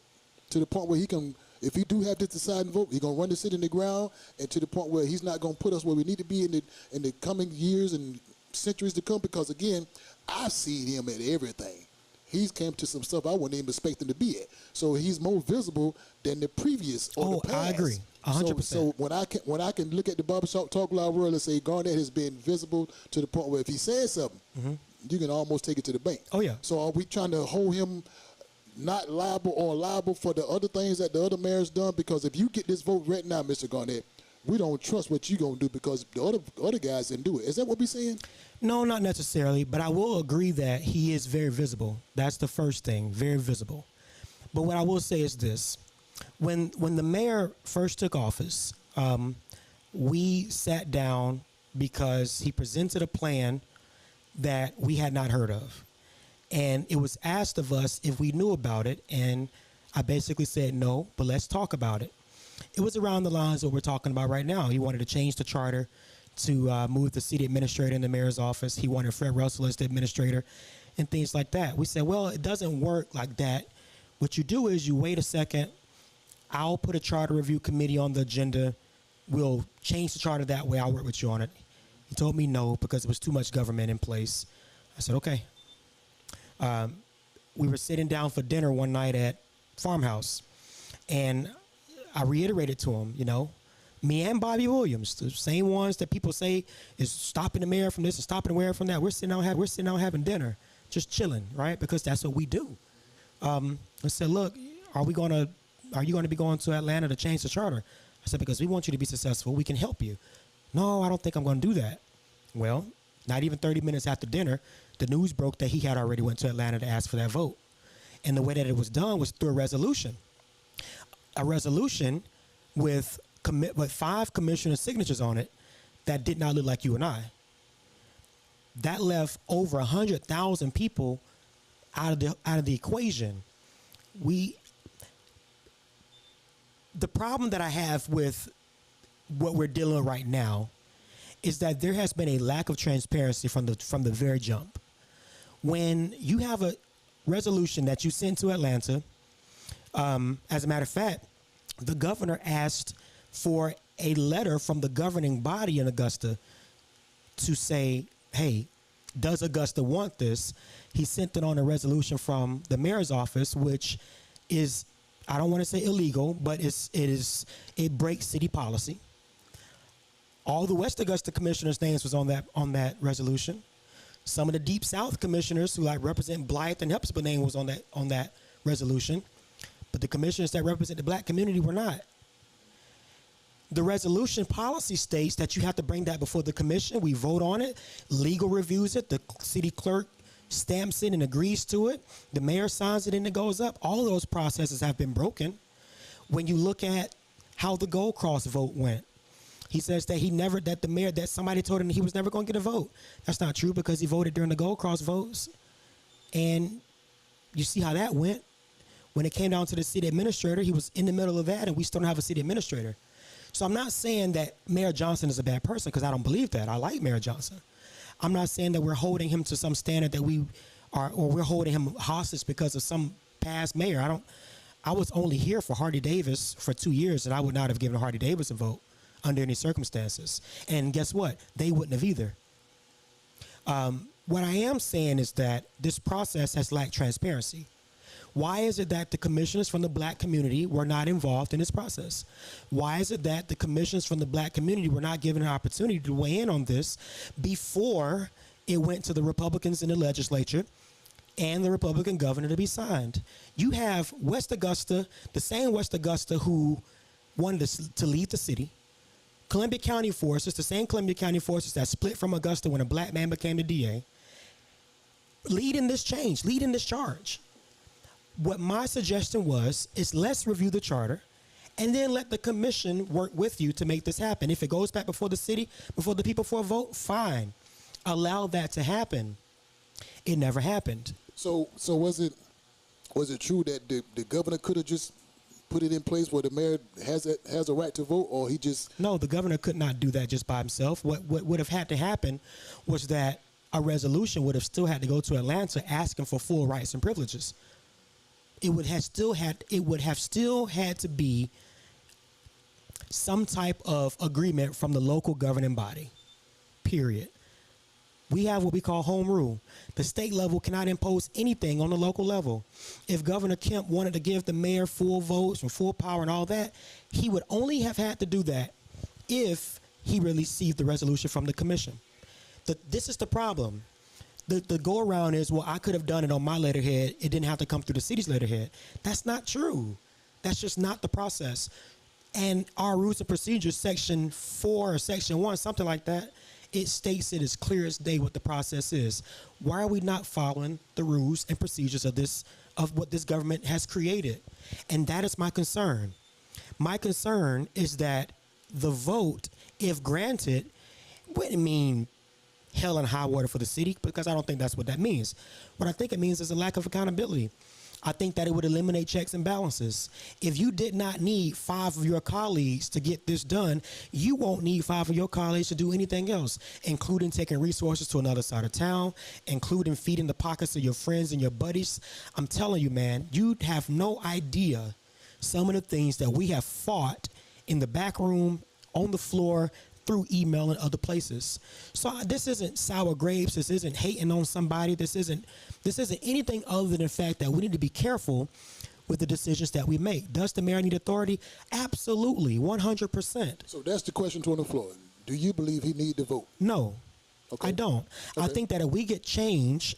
to the point where he can, if he do have this deciding vote, he's gonna run the city in the ground, and to the point where he's not gonna put us where we need to be in the coming years and centuries to come? Because again, I've seen him at everything. He's came to some stuff I wouldn't even expect him to be at. So he's more visible than the previous or the past. I agree, 100%. So when I can look at the Barbershop Talk Live world and say Garnett has been visible to the point where if he says something, you can almost take it to the bank. Oh, yeah. So are we trying to hold him not liable or liable for the other things that the other mayor's done? Because if you get this vote right now, Mr. Garnett, we don't trust what you're going to do because the other guys didn't do it. Is that what we're saying? No, not necessarily, but I will agree that he is very visible. That's the first thing, very visible. But what I will say is this. When the mayor first took office, we sat down because he presented a plan that we had not heard of. And it was asked of us if we knew about it, and I basically said no, but let's talk about it. It was around the lines of what we're talking about right now. He wanted to change the charter to move the city administrator in the mayor's office. He wanted Fred Russell as the administrator and things like that. We said, well, it doesn't work like that. What you do is you wait a second. I'll put a charter review committee on the agenda. We'll change the charter that way. I'll work with you on it. He told me no because it was too much government in place. I said, okay. We were sitting down for dinner one night at Farmhouse, and I reiterated to him, me and Bobby Williams, the same ones that people say is stopping the mayor from this and stopping the mayor from that. We're sitting out having dinner, just chilling, right? Because that's what we do. I said, look, are you going to be going to Atlanta to change the charter? I said, because we want you to be successful. We can help you. No, I don't think I'm going to do that. Well, not even 30 minutes after dinner, the news broke that he had already went to Atlanta to ask for that vote. And the way that it was done was through a resolution. A resolution with 5 commissioner signatures on it that did not look like you and I. That left over 100,000 people out of the equation. The problem that I have with what we're dealing with right now is that there has been a lack of transparency from the very jump. When you have a resolution that you sent to Atlanta, as a matter of fact, the governor asked for a letter from the governing body in Augusta to say, hey, does Augusta want this? He sent it on a resolution from the mayor's office, which is, I don't want to say illegal, but it breaks city policy. All the West Augusta commissioners' names was on that resolution. Some of the Deep South commissioners who represent Blythe and Hepzibah name was on that resolution, but the commissioners that represent the black community were not. The resolution policy states that you have to bring that before the commission. We vote on it. Legal reviews it. The city clerk stamps it and agrees to it. The mayor signs it and it goes up. All of those processes have been broken. When you look at how the Gold Cross vote went, he says that somebody told him he was never going to get a vote. That's not true because he voted during the Gold Cross votes. And you see how that went. When it came down to the city administrator, he was in the middle of that, and we still don't have a city administrator. So I'm not saying that Mayor Johnson is a bad person because I don't believe that. I like Mayor Johnson. I'm not saying that we're holding him to some standard that we're holding him hostage because of some past mayor. I was only here for Hardy Davis for 2 years, and I would not have given Hardy Davis a vote under any circumstances. And guess what? They wouldn't have either. What I am saying is that this process has lacked transparency. Why is it that the commissioners from the black community were not involved in this process? Why is it that the commissioners from the black community were not given an opportunity to weigh in on this before it went to the Republicans in the legislature and the Republican governor to be signed? You have West Augusta, the same West Augusta who wanted to leave the city. Columbia County forces, the same Columbia County forces that split from Augusta when a black man became the DA, leading this change, leading this charge. What my suggestion was is let's review the charter and then let the commission work with you to make this happen. If it goes back before the city, before the people for a vote, fine. Allow that to happen. It never happened. So was it true that the governor could have just put it in place where the mayor has a right to vote, or he just... No, the governor could not do that just by himself. What would have had to happen was that a resolution would have still had to go to Atlanta asking for full rights and privileges. It would have still had to be some type of agreement from the local governing body, period. We have what we call home rule. The state level cannot impose anything on the local level. If Governor Kemp wanted to give the mayor full votes and full power and all that, he would only have had to do that if he received the resolution from the commission. This is the problem. The go-around is, well, I could have done it on my letterhead. It didn't have to come through the city's letterhead. That's not true. That's just not the process. And our rules and procedures, section 4 or section 1, something like that, it states it as clear as day what the process is. Why are we not following the rules and procedures of what this government has created? And that is my concern. My concern is that the vote, if granted, wouldn't mean hell and high water for the city, because I don't think that's what that means. What I think it means is a lack of accountability. I think that it would eliminate checks and balances. If you did not need 5 of your colleagues to get this done, you won't need 5 of your colleagues to do anything else, including taking resources to another side of town, including feeding the pockets of your friends and your buddies. I'm telling you, man, you have no idea some of the things that we have fought in the back room, on the floor, through email and other places. So this isn't sour grapes. This isn't hating on somebody. This isn't anything other than the fact that we need to be careful with the decisions that we make. Does the mayor need authority? Absolutely, 100%. So that's the question on the floor. Do you believe he need to vote? No, Okay. I don't. I Okay. think that if we get change,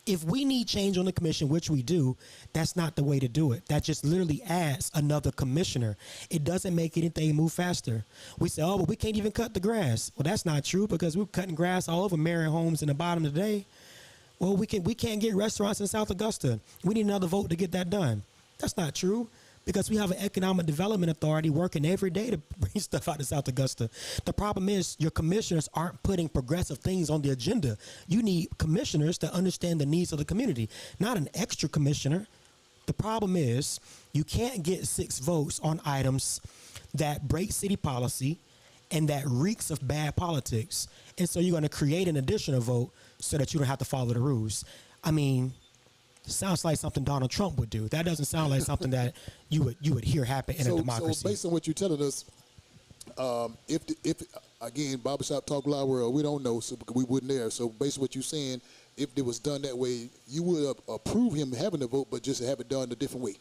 if we need change on the commission, which we do, that's not the way to do it. That just literally adds another commissioner. It doesn't make anything move faster. We say, oh, but we can't even cut the grass. Well, that's not true, because we're cutting grass all over Marion Homes in the bottom of the day. Well, we can't get restaurants in South Augusta. We need another vote to get that done. That's not true, because we have an economic development authority working every day to bring stuff out of South Augusta. The problem is your commissioners aren't putting progressive things on the agenda. You need commissioners that understand the needs of the community, not an extra commissioner. The problem is you can't get 6 votes on items that break city policy and that reeks of bad politics. And so you're going to create an additional vote so that you don't have to follow the rules. I mean, sounds like something Donald Trump would do. That doesn't sound like something that you would hear happen in a democracy. So based on what you're telling us, if again, Barbershop Talk Live World, we don't know, so we wouldn't there. So based on what you're saying, if it was done that way, you would approve him having a vote, but just have it done a different way.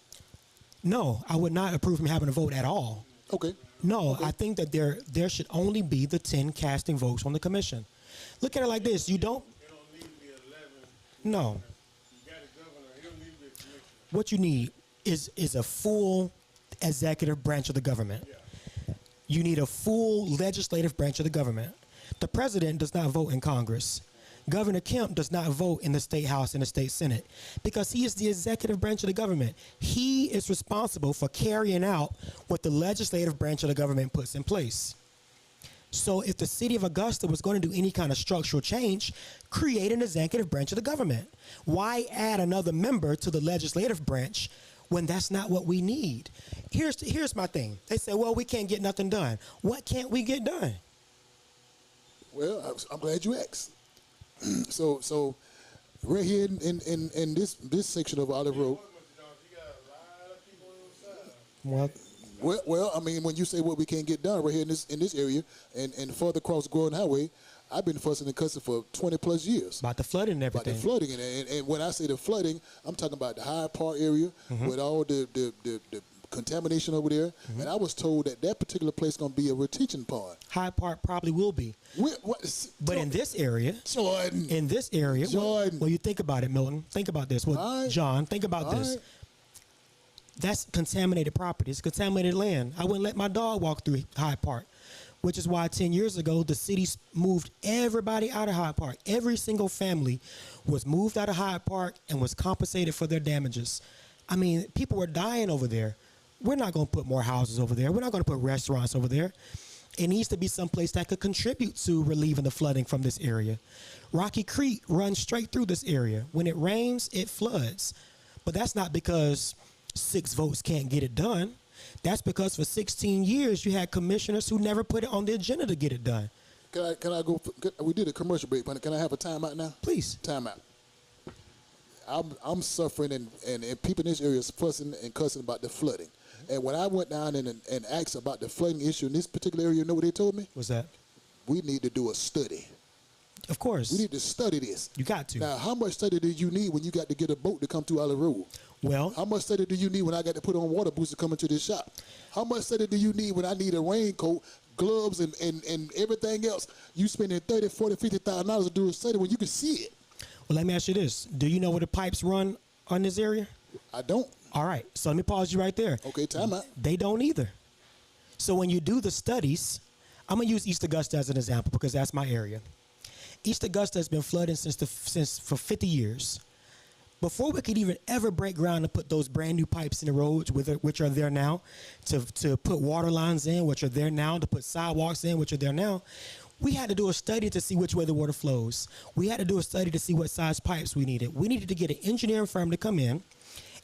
No, I would not approve him having a vote at all. Okay. No, Okay. I think that there should only be the 10 casting votes on the commission. Look at it like this. You don't. No. What you need is a full executive branch of the government. You need a full legislative branch of the government. The president does not vote in Congress. Governor Kemp does not vote in the state house and the state senate, because he is the executive branch of the government. He is responsible for carrying out what the legislative branch of the government puts in place. So if the city of Augusta was going to do any kind of structural change, create an executive branch of the government. Why add another member to the legislative branch when that's not what we need? Here's my thing. They say, well, we can't get nothing done. What can't we get done? Well, I'm glad you asked. So right here in this section of Olive Road. Well, I mean, when you say what we can't get done right here in this area and further across Gordon Highway, I've been fussing and cussing for 20 plus years. About the flooding and About everything. the flooding. And when I say the flooding, I'm talking about the Hyde Park area with all the contamination over there. And I was told that particular place is going to be a retention pond. Hyde Park probably will be. But in this area, Jordan. in this area, Jordan. well, you think about it, Milton. Think about this. Well, All right. John, think about All this. right. That's contaminated property. It's contaminated land. I wouldn't let my dog walk through Hyde Park, which is why 10 years ago, the city moved everybody out of Hyde Park. Every single family was moved out of Hyde Park and was compensated for their damages. I mean, people were dying over there. We're not going to put more houses over there. We're not going to put restaurants over there. It needs to be someplace that could contribute to relieving the flooding from this area. Rocky Creek runs straight through this area. When it rains, it floods. But that's not because 6 votes can't get it done. That's because for 16 years, you had commissioners who never put it on the agenda to get it done. Can I go? We did a commercial break, but can I have a timeout now? Please. Timeout. I'm suffering and people in this area is fussing and cussing about the flooding. And when I went down and asked about the flooding issue in this particular area, you know what they told me? What's that? We need to do a study. Of course. We need to study this. You got to. Now, how much study do you need when you got to get a boat to come through Olive Road? Well, How much study do you need when I got to put on water boots to come into this shop? How much study do you need when I need a raincoat, gloves, and everything else? You spending $30,000, $40,000, $50,000 to do a study when you can see it. well, let me ask you this. Do you know where the pipes run on this area? I don't. All right. So let me pause you right there. Okay, timeout. They don't either. So when you do the studies, I'm going to use East Augusta as an example because that's my area. East Augusta has been flooding since for 50 years. Before we could even ever break ground to put those brand new pipes in the roads, which are there now, to put water lines in, which are there now, to put sidewalks in, which are there now, we had to do a study to see which way the water flows. We had to do a study to see what size pipes we needed. We needed to get an engineering firm to come in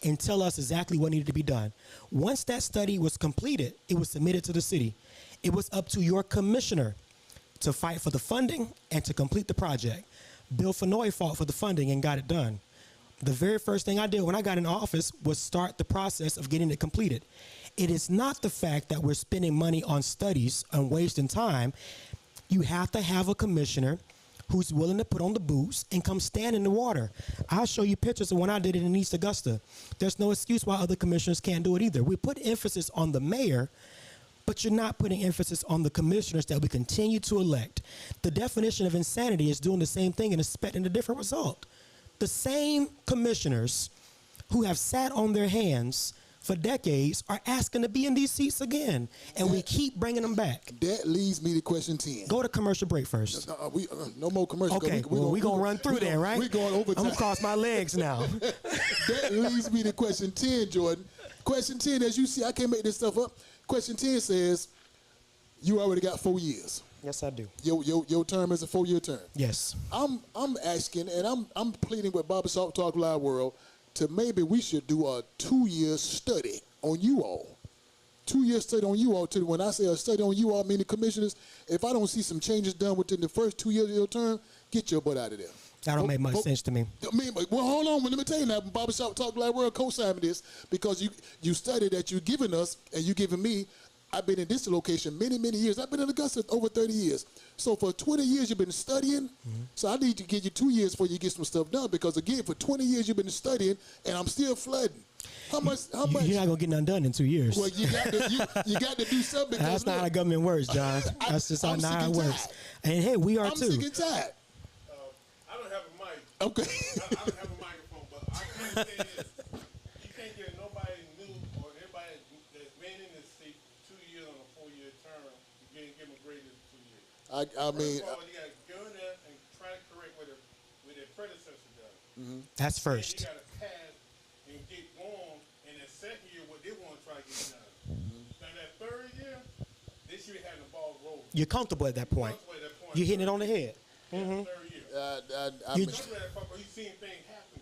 and tell us exactly what needed to be done. Once that study was completed, it was submitted to the city. It was up to your commissioner to fight for the funding and to complete the project. Bill Fenoy fought for the funding and got it done. The very first thing I did when I got in office was start the process of getting it completed. It is not the fact that we're spending money on studies and wasting time. You have to have a commissioner who's willing to put on the boots and come stand in the water. I'll show you pictures of when I did it in East Augusta. There's no excuse why other commissioners can't do it either. We put emphasis on the mayor, but you're not putting emphasis on the commissioners that we continue to elect. The definition of insanity is doing the same thing and expecting a different result. The same commissioners who have sat on their hands for decades are asking to be in these seats again, and we keep bringing them back. That leads me to question 10. Go to commercial break first. No more commercial. Okay, we're going to run through there, right? We're going over time. I'm going to cross my legs now. That leads me to question 10, Jordan. Question 10, as you see, I can't make this stuff up. Question 10 says, you already got 4 years. Yes, I do. Your term is a 4-year term. Yes. I'm asking, and I'm pleading with Barbershop Talk Live World to maybe we should do a 2-year study on you all. 2-year study on you all. Too. When I say a study on you all, I mean the commissioners, if I don't see some changes done within the first 2 years of your term, get your butt out of there. That don't make much sense to me. Well, hold on. Let me tell you now. Barbershop Talk Live World co-signing this because you study that you're giving us and you're giving me. I've been in this location many, many years. I've been in Augusta over 30 years. So for 20 years, you've been studying. So I need to give you 2 years before you get some stuff done because, again, for 20 years, you've been studying, and I'm still flooding. How much? You're not going to get nothing done in 2 years. Well, you got to do something. That's not how government works, John. That's just not how it works. And, hey, we are, too. I'm sick and tired. I don't have a mic. Okay. I don't have a microphone, but I can say this. You can't get nobody new or anybody that's been in this seat 2 years on a 4-year term. You can't give them a grade of 2 years. I mean, first of all, you got to go in there and try to correct what their predecessor done. That's first. And you got to pass and get going in that second year what they want to try to get done. Now that third year, they should be having the ball rolling. You're comfortable at that point. You're hitting it on the head. Third year. I mean, You've seen things happening.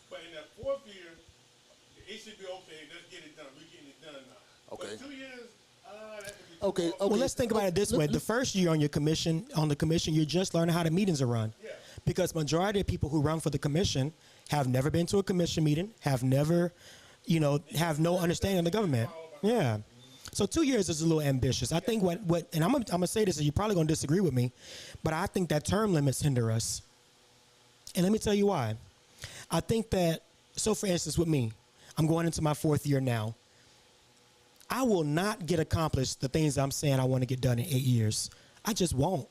But in that fourth year, it should be okay. Let's get it done. We're getting it done now. Okay. But 2 years, that could be Okay. Well, let's think about it this way. The first year on the commission, you're just learning how the meetings are run. Yeah. Because majority of people who run for the commission have never been to a commission meeting, have never, have no understanding of the government. Yeah. So 2 years is a little ambitious. I think what and I'm gonna say this, and you're probably gonna disagree with me, but I think that term limits hinder us. And let me tell you why. I think that, so for instance with me, I'm going into my 4th year now. I will not get accomplished the things I'm saying I want to get done in 8 years. I just won't.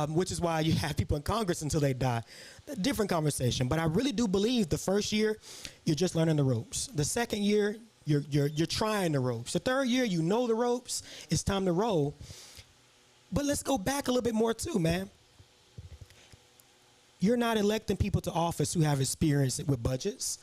Which is why you have people in Congress until they die. A different conversation. But I really do believe the first year, you're just learning the ropes. The second year, you're trying the ropes. The third year, you know the ropes. It's time to roll. But let's go back a little bit more too, man. You're not electing people to office who have experience with budgets,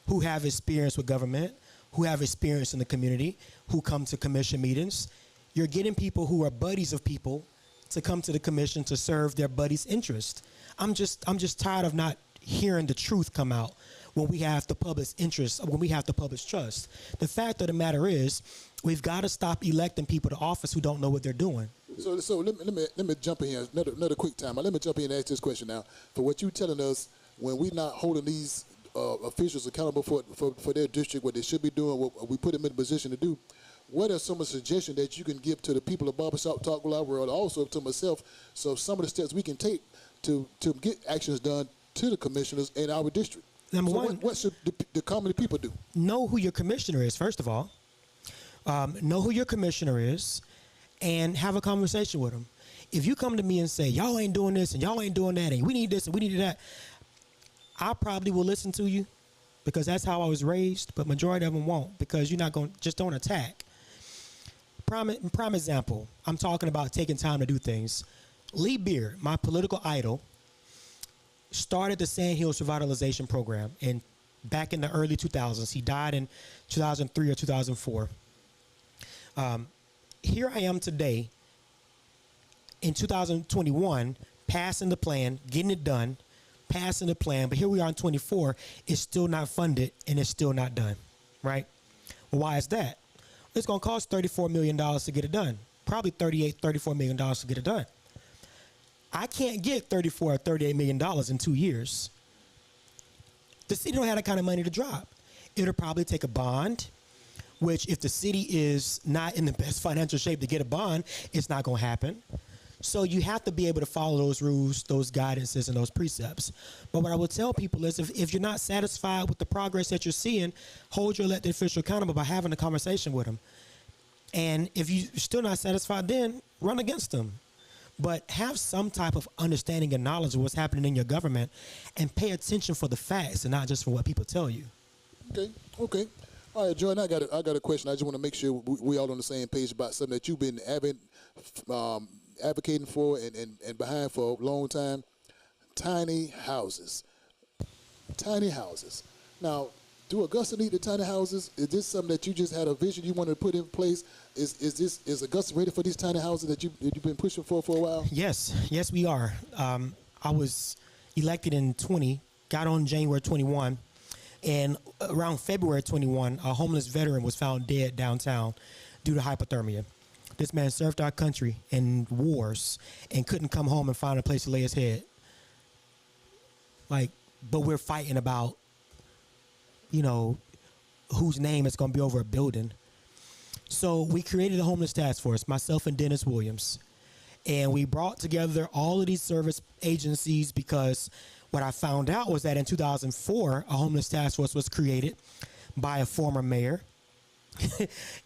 who have experience with government, who have experience in the community, who come to commission meetings. You're getting people who are buddies of people to come to the commission to serve their buddies' interest. I'm just tired of not hearing the truth come out when we have the public's interest, when we have the public's trust. The fact of the matter is, we've got to stop electing people to office who don't know what they're doing. So let me jump in here. Another quick time. Let me jump in and ask this question now. For what you're telling us, when we're not holding these officials accountable for their district, what they should be doing, what we put them in a position to do, what are some of the suggestions that you can give to the people of Barbershop Talk Live World, also to myself, so some of the steps we can take to get actions done to the commissioners in our district? Number so one, what should the common people do? Know who your commissioner is, first of all. Know who your commissioner is and have a conversation with them. If you come to me and say, y'all ain't doing this and y'all ain't doing that and we need this and we need that, I probably will listen to you because that's how I was raised, but majority of them won't because you're not going to, just don't attack. Prime example, I'm talking about taking time to do things. Lee Beard, my political idol, started the Sand Hills Revitalization Program back in the early 2000s. He died in 2003 or 2004. Here I am today in 2021, passing the plan, getting it done, passing the plan, but here we are in 24, it's still not funded and it's still not done, right? Well, why is that? It's going to cost $34 million to get it done. Probably $34 million to get it done. I can't get $34 or $38 million in 2 years. The city don't have that kind of money to drop. It'll probably take a bond, which if the city is not in the best financial shape to get a bond, it's not going to happen. So you have to be able to follow those rules, those guidances, and those precepts. But what I would tell people is if you're not satisfied with the progress that you're seeing, hold your elected official accountable by having a conversation with them. And if you're still not satisfied, then run against them. But have some type of understanding and knowledge of what's happening in your government and pay attention for the facts and not just for what people tell you. Okay. All right, Jordan, I got a question. I just want to make sure we all on the same page about something that you've been advocating for and behind for a long time. Tiny houses. Now, do Augusta need the tiny houses? Is this something that you just had a vision you wanted to put in place? Is Augusta ready for these tiny houses that you've been pushing for a while? Yes, we are. I was elected in 20, got on January 21, and around February 21, a homeless veteran was found dead downtown due to hypothermia. This man served our country in wars and couldn't come home and find a place to lay his head. But we're fighting about, whose name is going to be over a building. So we created a homeless task force, myself and Dennis Williams. And we brought together all of these service agencies because what I found out was that in 2004, a homeless task force was created by a former mayor.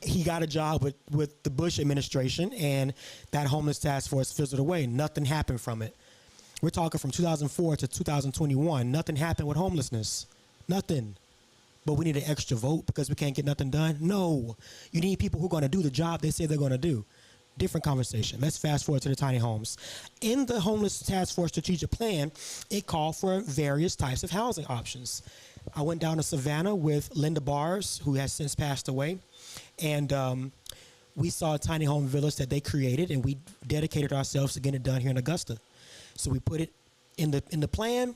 He got a job with the Bush administration, and that homeless task force fizzled away. Nothing happened from it. We're talking from 2004 to 2021. Nothing happened with homelessness. Nothing. But we need an extra vote because we can't get nothing done? No. You need people who are going to do the job they say they're going to do. Different conversation. Let's fast forward to the tiny homes. In the Homeless Task Force strategic plan, it called for various types of housing options. I went down to Savannah with Linda Bars, who has since passed away, and we saw a tiny home village that they created, and we dedicated ourselves to getting it done here in Augusta. So we put it in the plan,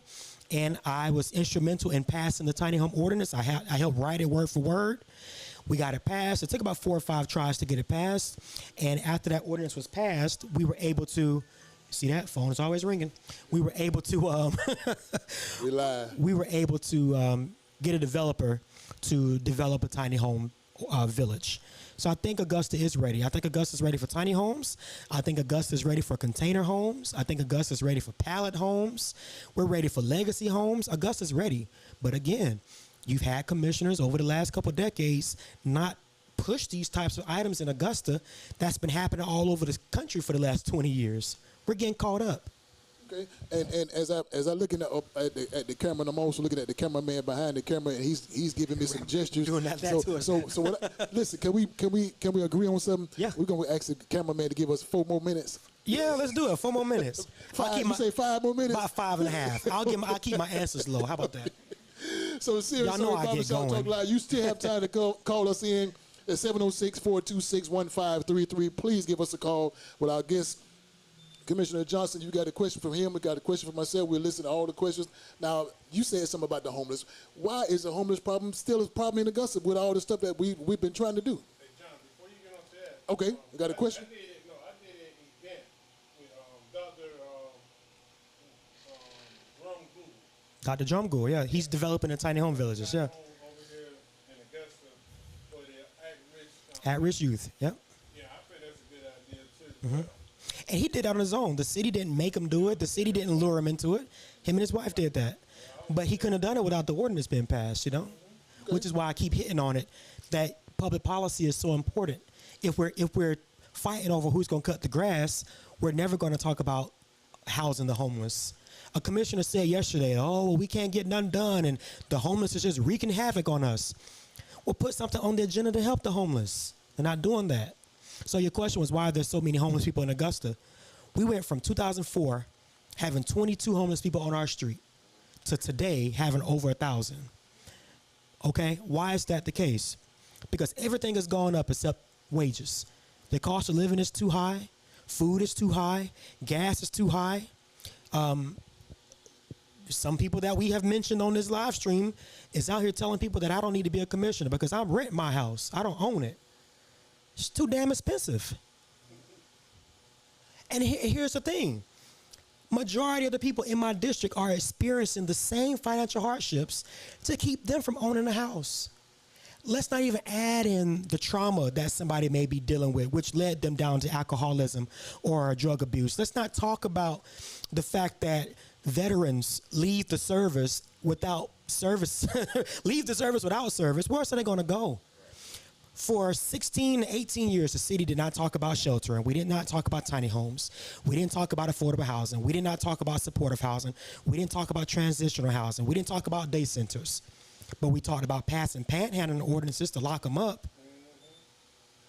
and I was instrumental in passing the tiny home ordinance. I helped write it word for word. We got it passed. It took about 4 or 5 tries to get it passed. And after that ordinance was passed, we were able to, see that? Phone is always ringing. We were able to, we were able to get a developer to develop a tiny home village. So I think Augusta is ready. I think Augusta is ready for tiny homes. I think Augusta is ready for container homes. I think Augusta is ready for pallet homes. We're ready for legacy homes. Augusta's ready. But again, you've had commissioners over the last couple of decades not push these types of items in Augusta. That's been happening all over the country for the last 20 years. We're getting caught up. Okay, and as I looking at the camera, and I'm also looking at the cameraman behind the camera, and he's giving me some gestures. Doing that to us. So listen, can we agree on something? Yeah. We're gonna ask the cameraman to give us 4 more minutes. Yeah, let's do it. 4 more minutes. You say 5 more minutes? About 5.5. I'll keep my answers low. How about that? So seriously, Y'all know I get Barbershop going. Talk Live, you still have time to call us in at 706-426-1533. Please give us a call with our guest, Commissioner Johnson. You got a question from him. We got a question from myself. We'll listen to all the questions. Now, you said something about the homeless. Why is the homeless problem still a problem in Augusta with all the stuff that we've been trying to do? Hey, John, before you get on to that. Okay, you got a question? I did an event with Dr. Drumgool. Dr. Drumgool, yeah. He's developing the tiny home villages, yeah. Over there in Augusta for the at-risk. At-risk youth, yep. Yeah, I think that's a good idea, too. And he did that on his own. The city didn't make him do it. The city didn't lure him into it. Him and his wife did that. But he couldn't have done it without the ordinance being passed, Okay. Which is why I keep hitting on it, that public policy is so important. If we're fighting over who's going to cut the grass, we're never going to talk about housing the homeless. A commissioner said yesterday, well, we can't get nothing done, and the homeless is just wreaking havoc on us. Well, put something on the agenda to help the homeless. They're not doing that. So your question was, why are there so many homeless people in Augusta? We went from 2004 having 22 homeless people on our street to today having over 1,000. Okay? Why is that the case? Because everything has gone up except wages. The cost of living is too high. Food is too high. Gas is too high. some people that we have mentioned on this live stream is out here telling people that I don't need to be a commissioner because I'm renting my house. I don't own it. It's too damn expensive. And here's the thing. Majority of the people in my district are experiencing the same financial hardships to keep them from owning a house. Let's not even add in the trauma that somebody may be dealing with, which led them down to alcoholism or drug abuse. Let's not talk about the fact that veterans leave the service without service, leave the service without service. Where else are they going to go? For 16, 18 years, the city did not talk about sheltering. We did not talk about tiny homes. We didn't talk about affordable housing. We did not talk about supportive housing. We didn't talk about transitional housing. We didn't talk about day centers. But we talked about passing panhandling ordinances to lock them up.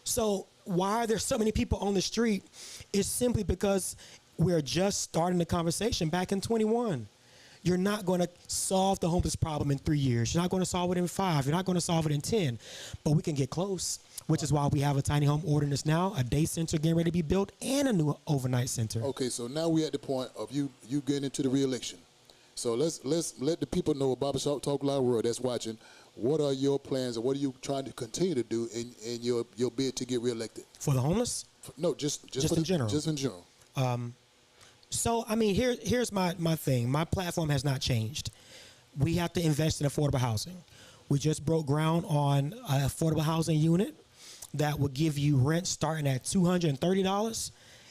So why are there so many people on the street? It's simply because we're just starting the conversation back in 21. You're not going to solve the homeless problem in 3 years. You're not going to solve it in 5. You're not going to solve it in 10. But we can get close, which is why we have a tiny home ordinance now, a day center getting ready to be built, and a new overnight center. Okay, so now we're at the point of you getting into the re-election. So let's let the people know, Barbershop Talk Live world that's watching, what are your plans and what are you trying to continue to do in your bid to get reelected? For the homeless? No, just in general. Just in general. So, I mean, here's my thing. My platform has not changed. We have to invest in affordable housing. We just broke ground on an affordable housing unit that will give you rent starting at $230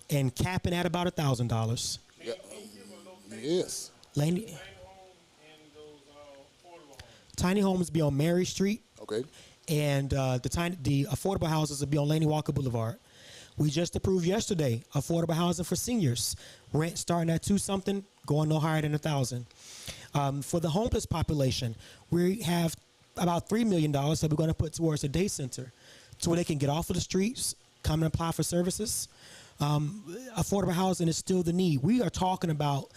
and capping at about $1,000. Yeah. Yes. Tiny homes be on Mary Street. Okay. And the affordable houses will be on Laney Walker Boulevard. We just approved yesterday affordable housing for seniors. Rent starting at $2-something, going no higher than $1,000. For the homeless population, we have about $3 million that we're going to put towards a day center, so where they can get off of the streets, come and apply for services. Affordable housing is still the need. We are talking about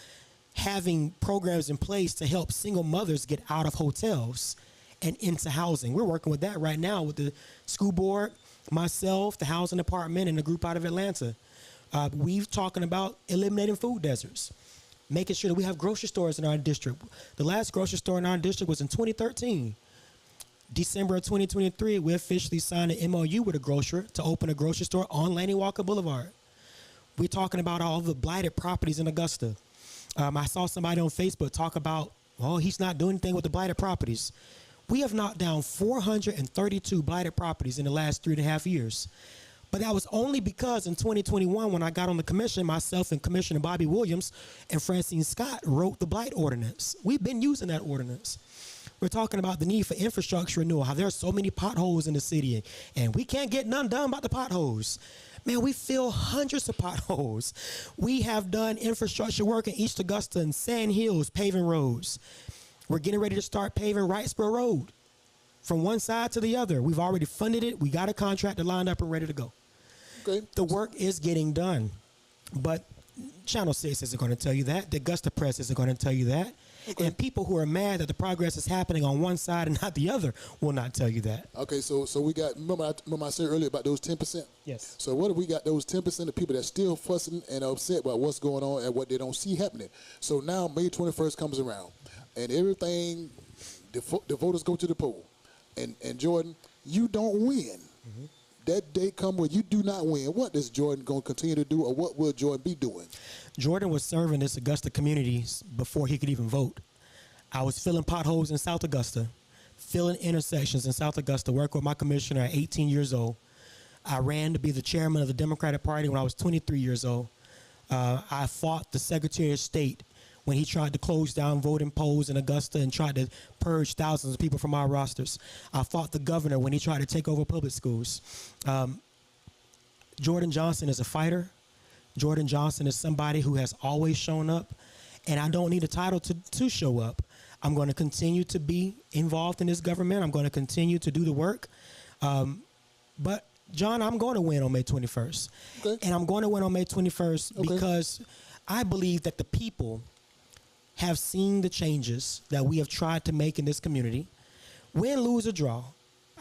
having programs in place to help single mothers get out of hotels and into housing. We're working with that right now with the school board, myself, the housing department, and the group out of Atlanta. We're talking about eliminating food deserts, making sure that we have grocery stores in our district. The last grocery store in our district was in 2013. December of 2023, we officially signed an MOU with a grocer to open a grocery store on Laney Walker Boulevard. We're talking about all the blighted properties in Augusta. I saw somebody on Facebook talk about, he's not doing anything with the blighted properties. We have knocked down 432 blighted properties in the last 3.5 years. But that was only because in 2021, when I got on the commission, myself and Commissioner Bobby Williams and Francine Scott wrote the blight ordinance. We've been using that ordinance. We're talking about the need for infrastructure renewal, how there are so many potholes in the city, and we can't get none done about the potholes. Man, we fill hundreds of potholes. We have done infrastructure work in East Augusta and Sand Hills, paving roads. We're getting ready to start paving Wrightsboro Road from one side to the other. We've already funded it. We got a contractor lined up and ready to go. Okay. The work is getting done. But Channel 6 isn't going to tell you that. The Augusta Press isn't going to tell you that. Okay. And people who are mad that the progress is happening on one side and not the other will not tell you that. Okay, so we got, remember I said earlier about those 10%? Yes. So what if we got those 10% of people that's still fussing and upset about what's going on and what they don't see happening? So now May 21st comes around, and everything, the voters go to the poll. And Jordan, you don't win. Mm-hmm. That day come where you do not win. What is Jordan going to continue to do, or what will Jordan be doing? Jordan was serving this Augusta community before he could even vote. I was filling potholes in South Augusta, filling intersections in South Augusta, working with my commissioner at 18 years old. I ran to be the chairman of the Democratic Party when I was 23 years old. I fought the Secretary of State when he tried to close down voting polls in Augusta and tried to purge thousands of people from our rosters. I fought the governor when he tried to take over public schools. Jordan Johnson is a fighter. Jordan Johnson is somebody who has always shown up, and I don't need a title to show up. I'm going to continue to be involved in this government. I'm going to continue to do the work. But, John, I'm going to win on May 21st. Okay. And I'm going to win on May 21st because I believe that the people have seen the changes that we have tried to make in this community. Win, lose, or draw,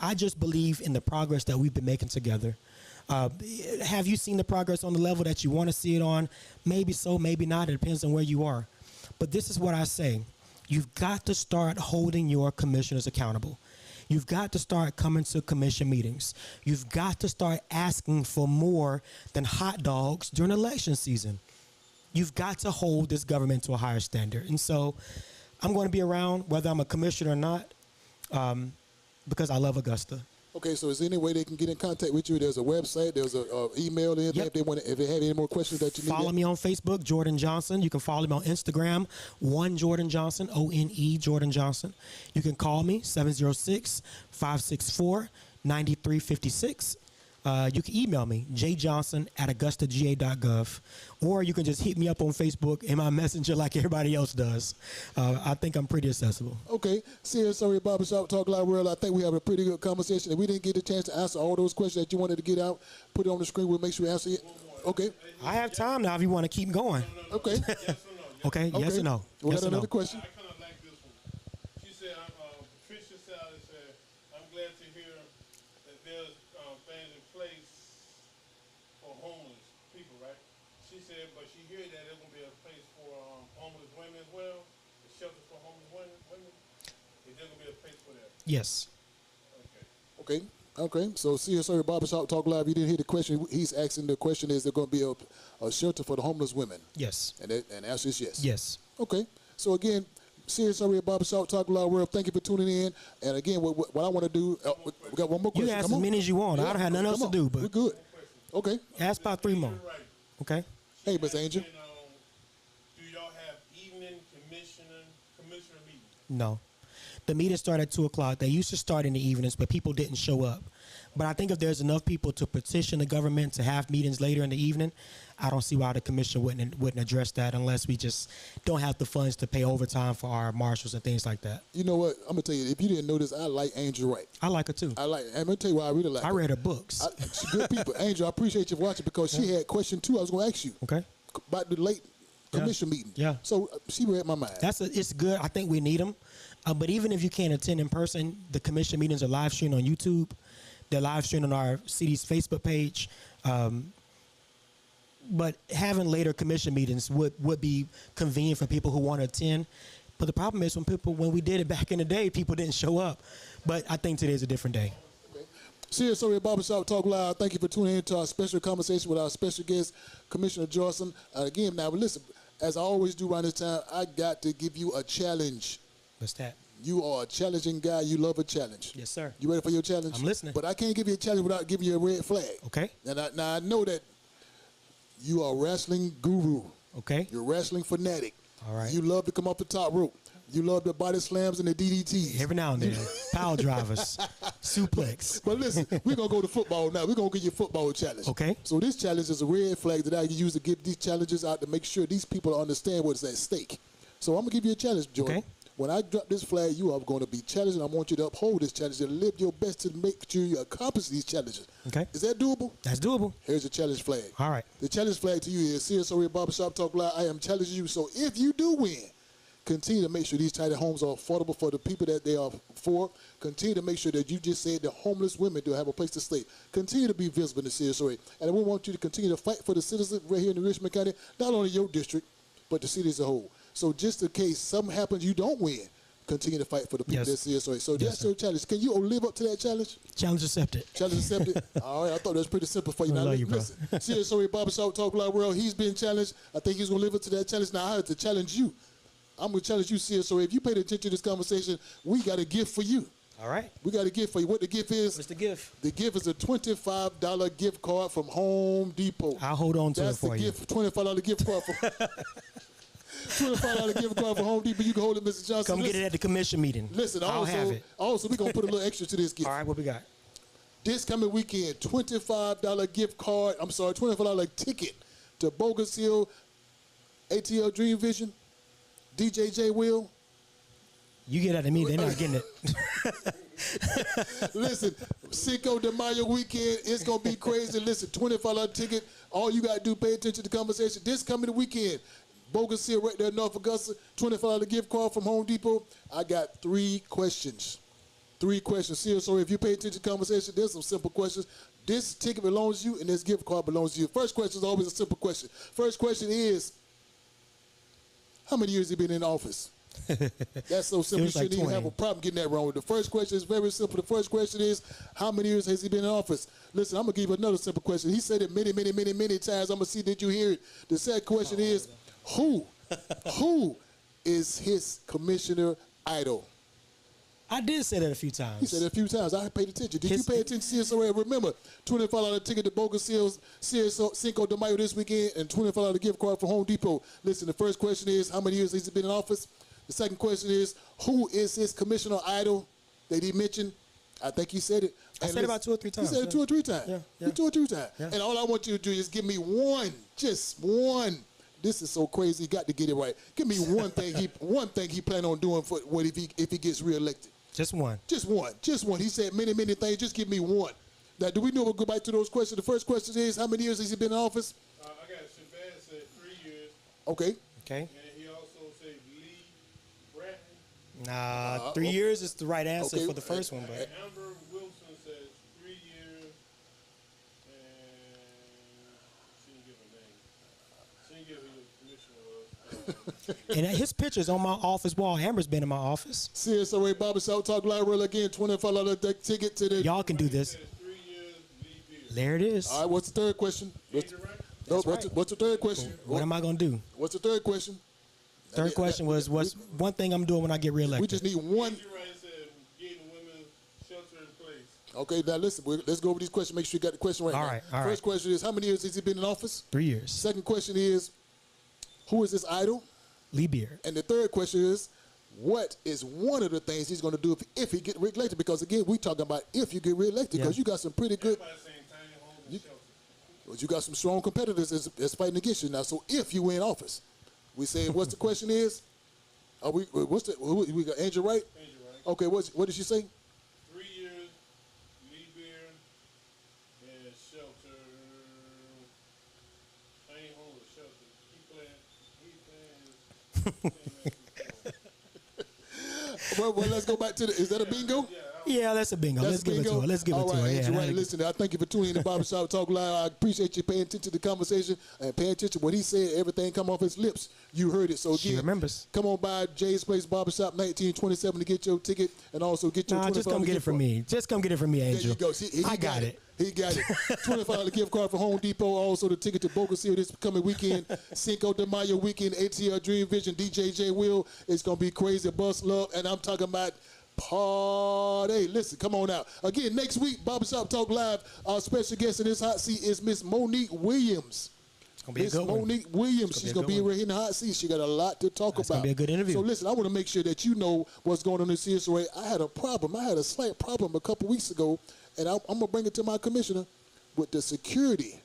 I just believe in the progress that we've been making together. Have you seen the progress on the level that you want to see it on? Maybe so, maybe not. It depends on where you are. But this is what I say. You've got to start holding your commissioners accountable. You've got to start coming to commission meetings. You've got to start asking for more than hot dogs during election season. You've got to hold this government to a higher standard. And so I'm going to be around whether I'm a commissioner or not, because I love Augusta. Okay, so is there any way they can get in contact with you? There's a website, there's a email, anything, Yep. if they have any more questions that you need. Follow me on Facebook, Jordan Johnson. You can follow me on Instagram, one Jordan Johnson, ONE Jordan Johnson. You can call me, 706-564-9356. You can email me, jjohnson@augustaga.gov, or you can just hit me up on Facebook in my messenger like everybody else does. I think I'm pretty accessible. Okay, CSRA Barbershop Talk Live World. I think we have a pretty good conversation. If we didn't get a chance to answer all those questions that you wanted to get out, put it on the screen. We'll make sure we answer it. Okay. I have time now if you want to keep going. Okay. Yes or no? Okay, yes or no? We Yes got or no? another question. I kind of like this one. She said, Patricia Sally said, I'm glad to hear that there's things in place for homeless people, right? She said, but she heard that there's going to be a place for homeless women as well, a shelter for homeless women. Is there going to be a place for that? Yes. Okay. Okay. So CSRA Barbershop Talk Live. You didn't hear the question. He's asking the question: is there going to be a shelter for the homeless women? Yes. And the answer is yes. Yes. Okay. So again, CSRA Barbershop Talk Live World. Thank you for tuning in. And again, what I want to do, we got one more question. You ask Come as on. many as you want. I don't have nothing else to do, We're but good. Okay. ask about 3 more. Right. Okay. Hey, Miss Angel. And, do y'all have evening commissioner meetings? No. The meetings start at 2 o'clock. They used to start in the evenings, but people didn't show up. But I think if there's enough people to petition the government to have meetings later in the evening, I don't see why the commission wouldn't address that unless we just don't have the funds to pay overtime for our marshals and things like that. You know what? I'm gonna tell you. If you didn't know this, I like Angel Wright. I like her too. I'm gonna tell you why I really like. I read her books. She's good people. Angel, I appreciate you watching because she had question 2 I was gonna ask you Okay. about the late commission meeting. Yeah. So she read my mind. It's good. I think we need them. But even if you can't attend in person, the commission meetings are live streamed on YouTube. They're live streamed on our city's Facebook page. But having later commission meetings would be convenient for people who want to attend. But the problem is when we did it back in the day, people didn't show up. But I think today's a different day. CSRA Barbershop Talk Live. Thank you for tuning in to our special conversation with our special guest, Commissioner Johnson. Again, now listen, as I always do around this time, I got to give you a challenge. What's that? You are a challenging guy. You love a challenge. Yes, sir. You ready for your challenge? I'm listening. But I can't give you a challenge without giving you a red flag. Okay. And I know that you are a wrestling guru. Okay. You're a wrestling fanatic. All right. You love to come off the top rope. You love the body slams and the DDTs. Every now and then. Power drivers. Suplex. But listen, we're going to go to football now. We're going to give you a football challenge. Okay. So this challenge is a red flag that I use to give these challenges out to make sure these people understand what's at stake. So I'm going to give you a challenge, Jordan. Okay. When I drop this flag, you are going to be challenged, and I want you to uphold this challenge and live your best to make sure you accomplish these challenges. Okay. Is that doable? That's doable. Here's your challenge flag. All right. The challenge flag to you is CSRA Barbershop Talk Live. I am challenging you. So if you do win, continue to make sure these tiny homes are affordable for the people that they are for. Continue to make sure that you just said the homeless women do have a place to stay. Continue to be visible in the CSRA. And we want you to continue to fight for the citizens right here in Richmond County, not only your district, but the city as a whole. So just in case something happens, you don't win, continue to fight for the people Yes. that CSRA. So Yes, that's sir. your challenge. Can you live up to that challenge? Challenge accepted. Challenge accepted. All right, I thought that was pretty simple for you. I Now, love you, bro. listen, CSRA Barbershop Talk Live World, he's been challenged. I think he's going to live up to that challenge. Now, I have to challenge you. I'm going to challenge you, CSRA. If you paid attention to this conversation, we got a gift for you. All right. We got a gift for you. What the gift is? What's the gift? The gift is a $25 gift card from Home Depot. I'll hold on to That's it for the you. gift, $25 gift card from $25 gift card from Home Depot. You can hold it, Mr. Johnson. Come get it at the commission meeting. Listen, I'll have it. also we're going to put a little extra to this gift. All right, what we got? This coming weekend, $25 gift card, $25 ticket to Bogus Hill, ATL Dream Vision, DJ J Will. You get that to me, they're not getting it. Listen, Cinco de Mayo weekend, it's going to be crazy. Listen, $25 ticket. All you got to do, pay attention to the conversation. This coming weekend, Bogus Hill right there in North Augusta, $25 gift card from Home Depot. I got 3 questions. 3 questions. Seriously, if you pay attention to the conversation, there's some simple questions. This ticket belongs to you, and this gift card belongs to you. First question is always a simple question. First question is, how many years have you been in office? That's so simple. You Feels like shouldn't even 20. have a problem getting that wrong. The first question is very simple. The first question is, how many years has he been in office? Listen, I'm going to give you another simple question. He said it many, many, many, many times. I'm going to see that you hear it. The second question is, who is his commissioner idol? I did say that a few times. He said it a few times. I paid attention. Did you pay attention to CSOA? Remember, $25 ticket to Boca Seals, Cinco de Mayo this weekend, and $25 gift card for Home Depot. Listen, the first question is, how many years has he been in office? The second question is, who is his commissioner idol that he mentioned? I think he said it. I said it about 2 or 3 times. He said it 2 or 3 times. Yeah. 2 or 3 times. Yeah. And all I want you to do is give me one, just one. This is so crazy. You got to get it right. Give me one thing he plan on doing for what if he gets reelected. Just one. Just one. Just one. He said many, many things. Just give me one. Now, do we know we'll go back to those questions? The first question is, how many years has he been in office? I got Shabazz said 3 years. Okay. Okay. And he also said Lee Bratton. Nah, 3 years is the right answer okay. for the first one, but Amber Wilson says 3 years. And she didn't give a name. She didn't give who the commissioner was. and his picture's on my office wall. Amber's been in my office. CSOA Barbershop Talk Live Roll again. $25 ticket to the. Y'all can do this. Says 3 years, Lee Beard. There it is. All right. What's the third question? What's, Is it right? no, That's what's the third question? What am I gonna do? What's the third question? Third question was, what's one thing I'm doing when I get reelected? We just need one. You're right. It said getting women shelter in place. Okay. Now listen. Let's go over these questions. Make sure you got the question right. All now. right, all First question is, how many years has he been in office? 3 years. Second question is, who is his idol? Lee Beard. And the third question is, what is one of the things he's going to do if he get reelected? Because again, we talking about if you get reelected, because Yeah. you got some pretty good, Everybody saying tiny homes and shelter. but you got some strong competitors that's fighting against you now. So if you win office, we say what's the question is? Are we got Angel Wright? Angel Wright. Okay, what did she say? 3 years, Lee Beard, and shelter. Tiny homes and shelter. He playing. Well, let's go back to the. Is that a bingo? Yeah, that's a bingo. Let's give it to her. Let's give it All to her. right, Yeah, Angel Wright, that'll- listen, I thank you for tuning in to Barbershop Talk Live. I appreciate you paying attention to the conversation and paying attention to what he said. Everything come off his lips. You heard it. So again, She remembers. Come on by Jay's Place Barbershop 1927 to get your ticket and also get your Nah, just come $25 get it gift from card. me. Just come get it from me, There Angel. you go. See, he I got it. He got it. $25 gift card for Home Depot. Also the ticket to Boca Seal this coming weekend. Cinco de Mayo weekend. ATL Dream Vision. DJ J Will. It's going to be crazy. Bust love. And I'm talking about party. Listen, come on out. Again, next week, Barbershop Talk Live. Our special guest in this hot seat is Miss Monique Williams. It's gonna be a Miss good one. Monique Williams. It's She's gonna going be to a be good right here in the hot seat. She got a lot to talk That's about. gonna be a good interview. So listen, I want to make sure that you know what's going on in CSOA. I had a problem. I had a slight problem a couple weeks ago, and I'm going to bring it to my commissioner with the security.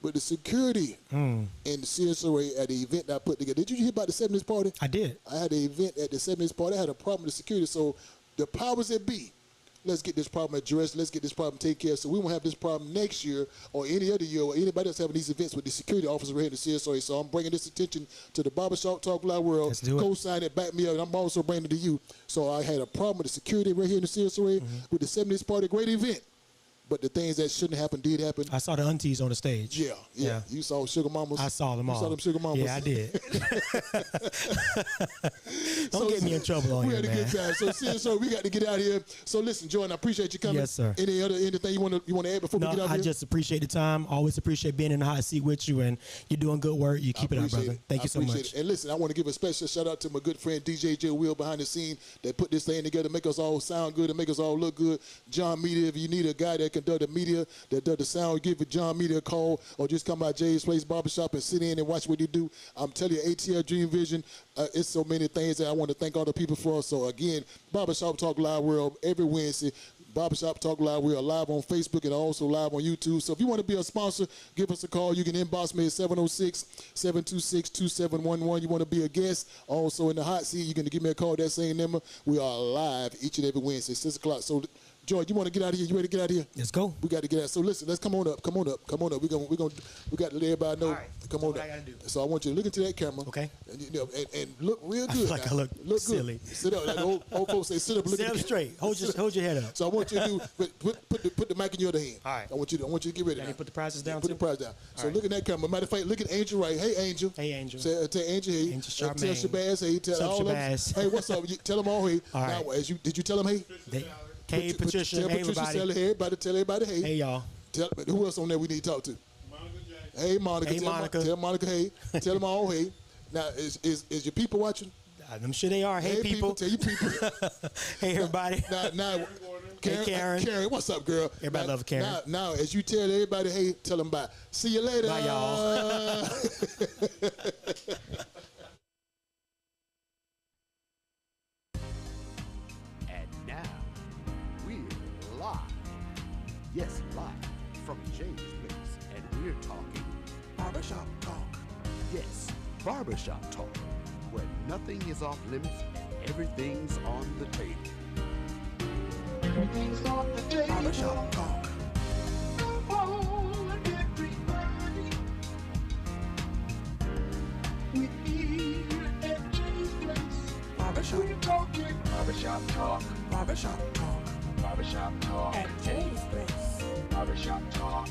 With the security in the CSOA at the event that I put together. Did you hear about the 70s party? I did. I had an event at the 70s party. I had a problem with the security. So the powers that be, let's get this problem addressed. Let's get this problem taken care of so we won't have this problem next year or any other year or anybody that's having these events with the security officers right here in the CSOA. So I'm bringing this attention to the Barbershop Talk Live world. Let's do it. Co-sign it, back me up, and I'm also bringing it to you. So I had a problem with the security right here in the CSOA with the 70s party. Great event. But the things that shouldn't happen did happen. I saw the aunties on the stage. Yeah. You saw Sugar Mamas. I saw them all. You saw them Sugar Mamas. Yeah, I did. Don't get me in trouble on we here, had a man. good time. So we got to get out here. So listen, Jordan, I appreciate you coming. Yes, sir. Anything you want to add before No, we get out I here? just appreciate the time. Always appreciate being in the hot seat with you, and you're doing good work. You keep it up, Appreciate brother. it. Thank I you so appreciate much. it. And listen, I want to give a special shout out to my good friend DJ J Will behind the scene that put this thing together, make us all sound good and make us all look good. John Media, if you need a guy that can do the media, that does the sound, give it John Media a call or just come by Jay's Place Barbershop and sit in and watch what he do. I'm telling you, ATL Dream Vision, it's so many things that I want to thank all the people for. So again, Barbershop Talk Live World every Wednesday. Barbershop Talk Live. We are live on Facebook and also live on YouTube. So if you want to be a sponsor, give us a call. You can inbox me at 706-726-2711. You want to be a guest, also in the hot seat, you can give me a call, that same number. We are live each and every Wednesday, 6 o'clock. So Joy, you want to get out of here? You ready to get out of here? Let's go. We got to get out. So listen, let's come on up. Come on up. Come on up. We got to let everybody know. All right. Come on What up. I gotta do. So I want you to look into that camera. Okay. And, you know, and look real I good. feel like now. I look silly. Good. Sit up. Like old folks say, sit up. And look Sit at up the straight. Hold your head up. So I want you to do. Put the mic in your other hand. All right. I want you to get ready. Gotta now. put the prizes down, Put too? the prize down. So right. look at that camera. Matter of fact, look at Angel right. Hey, Angel. Hey, Angel. Tell Angel hey. Angel Tell Charmaine. Shabazz hey. Tell What's up, all of them. Shabazz? Hey, what's up? Tell them all hey. All right. Now, did you tell them hey? Hey, Patricia. Tell Hey, Patricia. everybody. Tell everybody hey. Hey, y'all. Who else on there we need to talk to? Monica Jackson. Hey, Monica. Hey, Monica. Tell Monica hey. Tell them all hey. Now, is your people watching? I'm sure they are. Hey, people. Tell your people. Hey, everybody. Now, Karen. Karen, what's up, girl? Everybody love Karen. Now, as you tell everybody, hey, tell them bye. See you later. Bye, y'all. And now, we're live. Yes, live from Jay's place. And we're talking, Barbershop Talk. yes, barbershop talk, where nothing is off limits and everything's on the table. Everything's on the table. Barbershop Talk. Barbershop Talk. Barbershop Talk. Barbershop Talk. Barbershop Talk. At Jay's place. Barbershop Talk.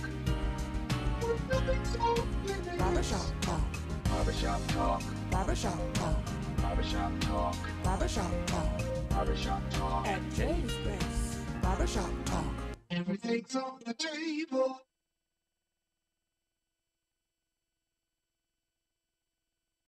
Barbershop Talk. Barbershop Talk. Barbershop Talk. Barbershop Talk. Barbershop Talk. Barbershop Talk. At Jay's place. Barbershop Talk. Everything's on the table.